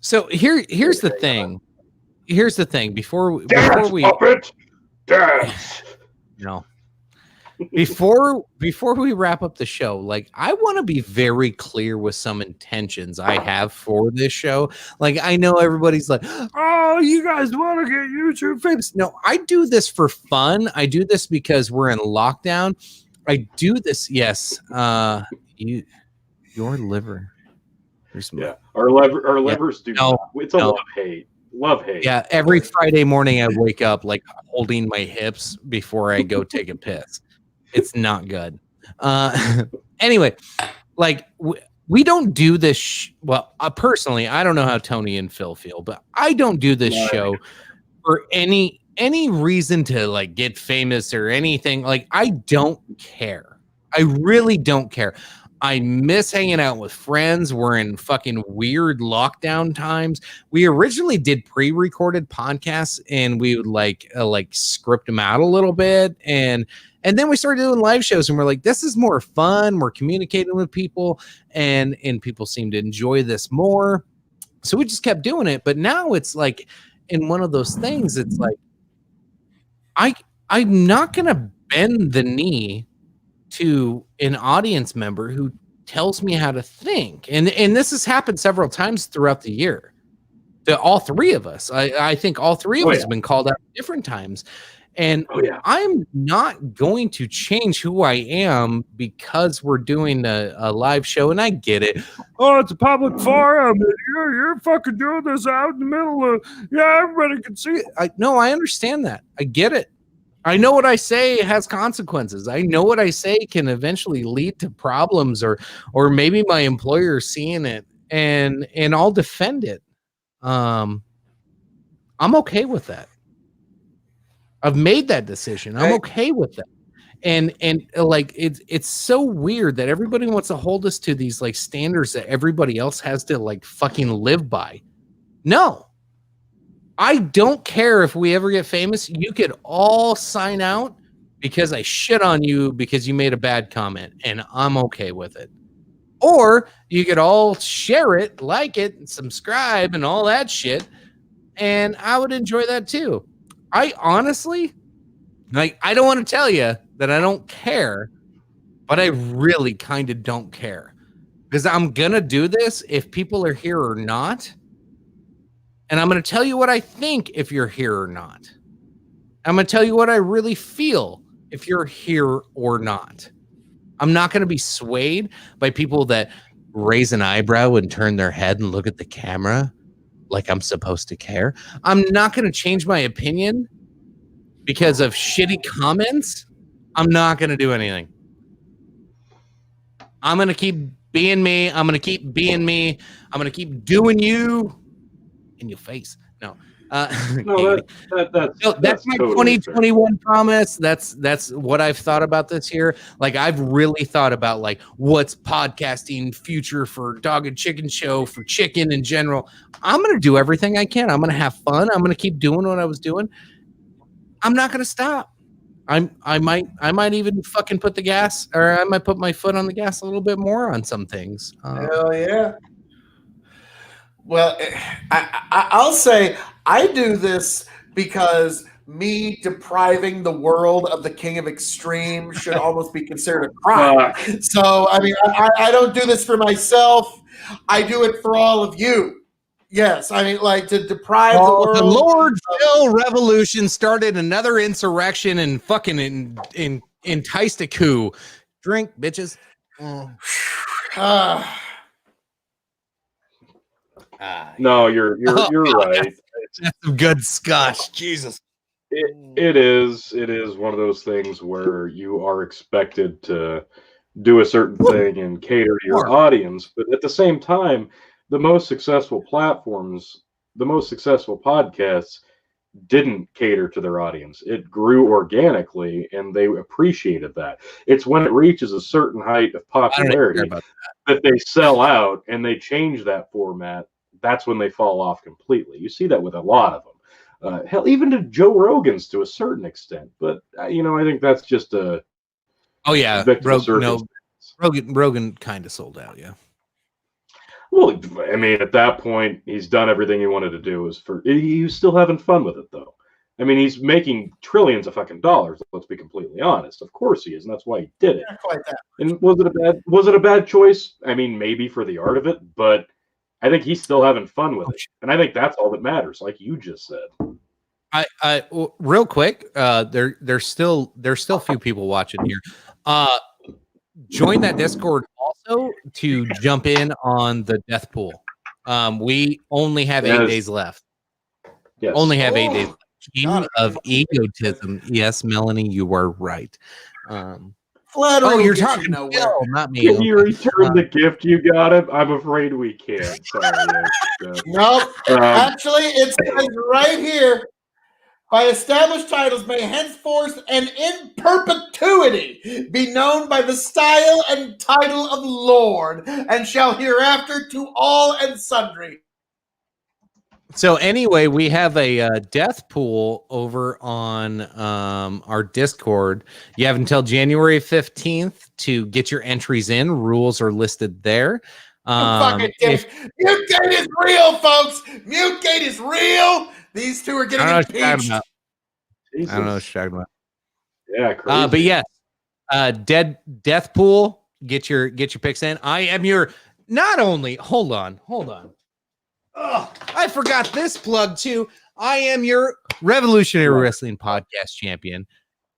so here's the thing. Here's the thing. Before we Puppet, dance. before we wrap up the show, like, I want to be very clear with some intentions I have for this show. Like, I know everybody's like, oh, you guys want to get YouTube famous. No, I do this for fun. I do this because we're in lockdown. I do this. Yes. Your liver. Yeah, our livers do. No, It's a no. love hate. Yeah, every Friday morning I wake up like holding my hips before I go take a piss. It's not good. Anyway, like we don't do this. Well, personally, I don't know how Tony and Phil feel, but I don't do this show for any reason to like get famous or anything. Like, I don't care. I really don't care. I miss hanging out with friends. We're in fucking weird lockdown times. We originally did pre-recorded podcasts, and we would like script them out a little bit, and then we started doing live shows, and we're like, this is more fun. We're communicating with people, and people seem to enjoy this more. So we just kept doing it. But now it's like, in one of those things, it's like, I'm not gonna bend the knee to an audience member who tells me how to think. And this has happened several times throughout the year to all three of us. I think all three of us have been called out at different times. And Oh yeah. I'm not going to change who I am because we're doing a live show. And I get it. Oh, it's a public forum. And you're fucking doing this out in the middle of, everybody can see it. No, I understand that. I get it. I know what I say has consequences. I know what I say can eventually lead to problems, or maybe my employer seeing it, and I'll defend it. I'm okay with that. I've made that decision. I'm okay with that. And like it's so weird that everybody wants to hold us to these like standards that everybody else has to like fucking live by. No. I don't care if we ever get famous. You could all sign out because I shit on you because you made a bad comment, and I'm okay with it. Or you could all share it, like it, and subscribe and all that shit, and I would enjoy that too. I honestly, like, I don't want to tell you that I don't care, but I really kind of don't care because I'm going to do this if people are here or not. And I'm going to tell you what I think if you're here or not. I'm going to tell you what I really feel if you're here or not. I'm not going to be swayed by people that raise an eyebrow and turn their head and look at the camera like I'm supposed to care. I'm not going to change my opinion because of shitty comments. I'm not going to do anything. I'm going to keep being me. I'm going to keep being me. I'm going to keep doing you in your face. No. No, that's my totally 2021 promise. That's what I've thought about this year. Like, I've really thought about like what's podcasting future for Dog and Chicken Show, for chicken in general. I'm gonna do everything I can. I'm gonna have fun. I'm gonna keep doing what I was doing. I'm not gonna stop. I might even fucking put the gas, or I might put my foot on the gas a little bit more on some things. Hell yeah. Well, I'll say I do this because me depriving the world of the King of Extreme should almost be considered a crime. So, I mean, I don't do this for myself. I do it for all of you. Yes, I mean, like, to deprive the world. The Lord Phil Revolution started another insurrection and fucking enticed a coup. Drink, bitches. No, you're right. That's some good scotch. Jesus. It is one of those things where you are expected to do a certain thing and cater to your audience, but at the same time, the most successful platforms, the most successful podcasts didn't cater to their audience. It grew organically, and they appreciated that. It's when it reaches a certain height of popularity that they sell out and they change that format. That's when they fall off completely. You see that with a lot of them. Hell, even to Joe Rogan's to a certain extent. But, I think that's just a... Oh, yeah. Rogan kind of sold out, yeah. Well, I mean, at that point, he's done everything he wanted to do. He's still having fun with it, though. I mean, he's making trillions of fucking dollars. Let's be completely honest. Of course he is, and that's why he did it. Not quite that. And was it a bad choice? I mean, maybe for the art of it, but I think he's still having fun with it, and I think that's all that matters, like you just said. I real quick, there's still a few people watching here. Join that Discord also to jump in on the death pool. We only have 8 days left. Yes. Only have 8 days left. King of egotism. Yes, Melanie, you are right. Flattery you're talking nowhere. Bill, not me. Can you return the gift you got him? I'm afraid we can't. Sorry. Nope. Actually, it says right here, by established titles may henceforth and in perpetuity be known by the style and title of Lord, and shall hereafter to all and sundry. So anyway, we have a death pool over on our Discord. You have until January 15th to get your entries in. Rules are listed there. Mutgate is real, folks. Mutgate is real. These two are getting impeached. I don't know what you're talking about. Yeah, crazy. But yes, death pool. Get your picks in. I am your not only. Hold on. Oh, I forgot this plug too. I am your Revolutionary Wrestling Podcast champion,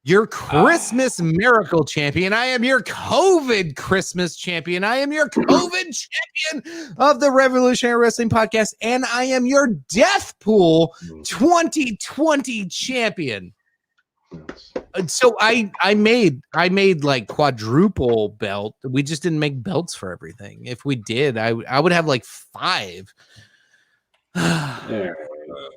your Christmas Miracle champion. I am your COVID Christmas champion. I am your COVID champion of the Revolutionary Wrestling Podcast, and I am your Death Pool 2020 champion. So I made like quadruple belt. We just didn't make belts for everything. If we did, I would have like 5.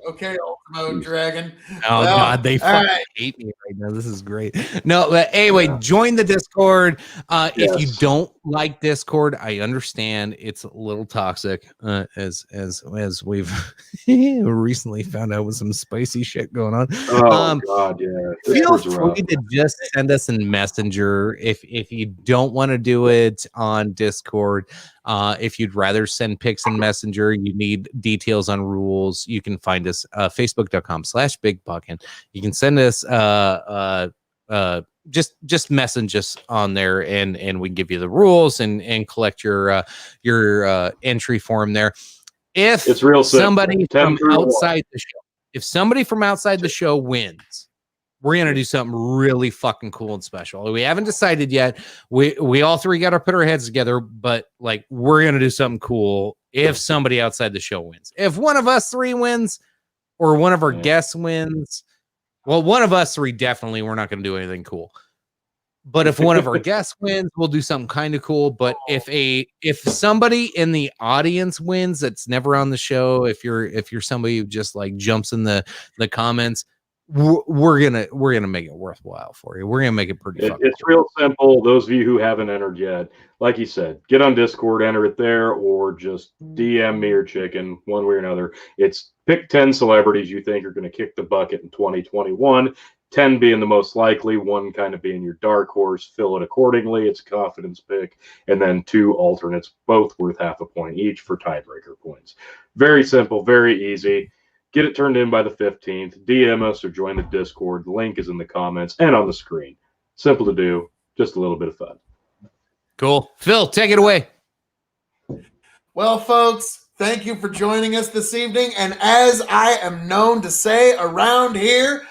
Okay, Ultimo Dragon. Oh Well, God, they fucking hate me right now. This is great. No, but anyway, join the Discord. If you don't like Discord, I understand it's a little toxic. As we've recently found out with some spicy shit going on. Oh God, yeah. Feel free to just send us in Messenger if you don't want to do it on Discord. If you'd rather send pics in Messenger, you need details on rules, you can find us facebook.com/bigbuckin. You can send us just message us on there, and we give you the rules and collect your entry form there. If it's real simple. Somebody from outside the show, if somebody from outside the show wins, we're gonna do something really fucking cool and special. We haven't decided yet. We all three got to put our heads together, but like we're gonna do something cool if somebody outside the show wins. If one of us 3 wins, or one of our guests wins, well, one of us 3 definitely, we're not gonna do anything cool. But if one of our guests wins, we'll do something kind of cool. But if somebody in the audience wins that's never on the show, if you're somebody who just like jumps in the comments, we're gonna make it worthwhile for you. We're gonna make it pretty. It's real simple. Those of you who haven't entered yet, like you said, get on Discord, enter it there, or just DM me or Chicken, one way or another. It's pick 10 celebrities you think are going to kick the bucket in 2021. 10 being the most likely, 1 kind of being your dark horse. Fill it accordingly. It's a confidence pick, and then 2 alternates, both worth half a point each for tiebreaker points. Very simple, very easy. Get it turned in by the 15th. DM us or join the Discord. The link is in the comments and on the screen. Simple to do. Just a little bit of fun. Cool. Phil, take it away. Well, folks, thank you for joining us this evening. And as I am known to say around here,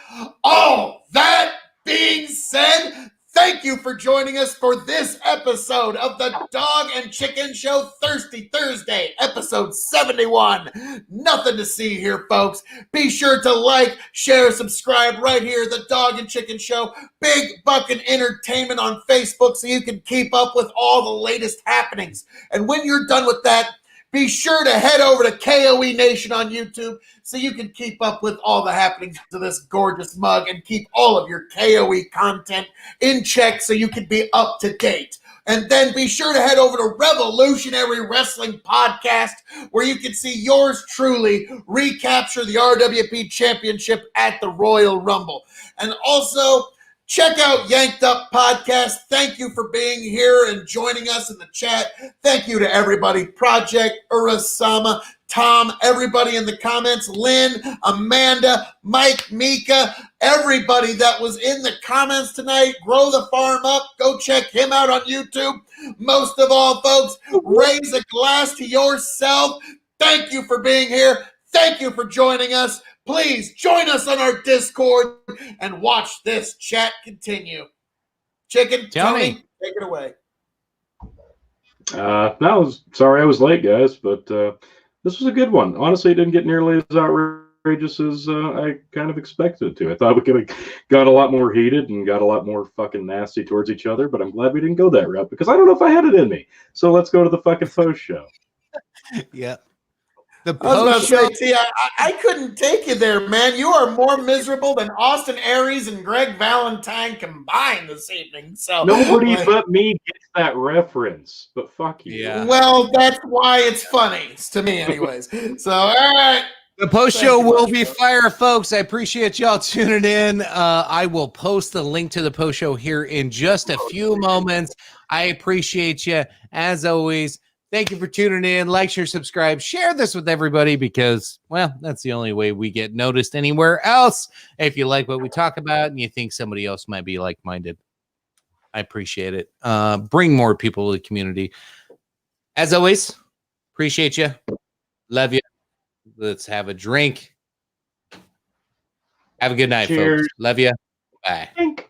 all that being said, thank you for joining us for this episode of the Dog and Chicken Show Thirsty Thursday, episode 71. Nothing to see here, folks. Be sure to like, share, subscribe right here, the Dog and Chicken Show, Big Buckin' Entertainment on Facebook, so you can keep up with all the latest happenings. And when you're done with that, be sure to head over to KOE Nation on YouTube so you can keep up with all the happenings to this gorgeous mug and keep all of your KOE content in check so you can be up to date. And then be sure to head over to Revolutionary Wrestling Podcast, where you can see yours truly recapture the RWP Championship at the Royal Rumble. And also, check out Yanked Up Podcast. Thank you for being here and joining us in the chat. Thank you to everybody. Project, Urasama, Tom, everybody in the comments, Lynn, Amanda, Mike, Mika, everybody that was in the comments tonight. Grow the Farm Up. Go check him out on YouTube. Most of all, folks, raise a glass to yourself. Thank you for being here. Thank you for joining us. Please join us on our Discord and watch this chat continue. Chicken, Tony, take it away. No, sorry I was late, guys, but this was a good one. Honestly, it didn't get nearly as outrageous as I kind of expected it to. I thought we could have got a lot more heated and got a lot more fucking nasty towards each other, but I'm glad we didn't go that route because I don't know if I had it in me. So let's go to the fucking post show. Yeah. The I was about post to show. say, T, I couldn't take you there, man. You are more miserable than Austin Aries and Greg Valentine combined this evening. So Nobody but me gets that reference, but fuck you. Yeah. Well, that's why it's funny to me, anyways. So, all right. The post show will be fire, folks. I appreciate y'all tuning in. I will post the link to the post show here in just a few moments. I appreciate you as always. Thank you for tuning in. Like, share, subscribe, share this with everybody because, well, that's the only way we get noticed anywhere else. If you like what we talk about and you think somebody else might be like-minded, I appreciate it. Bring more people to the community. As always, appreciate you. Love you. Let's have a drink. Have a good night, Cheers. folks. Love you. Bye. Think.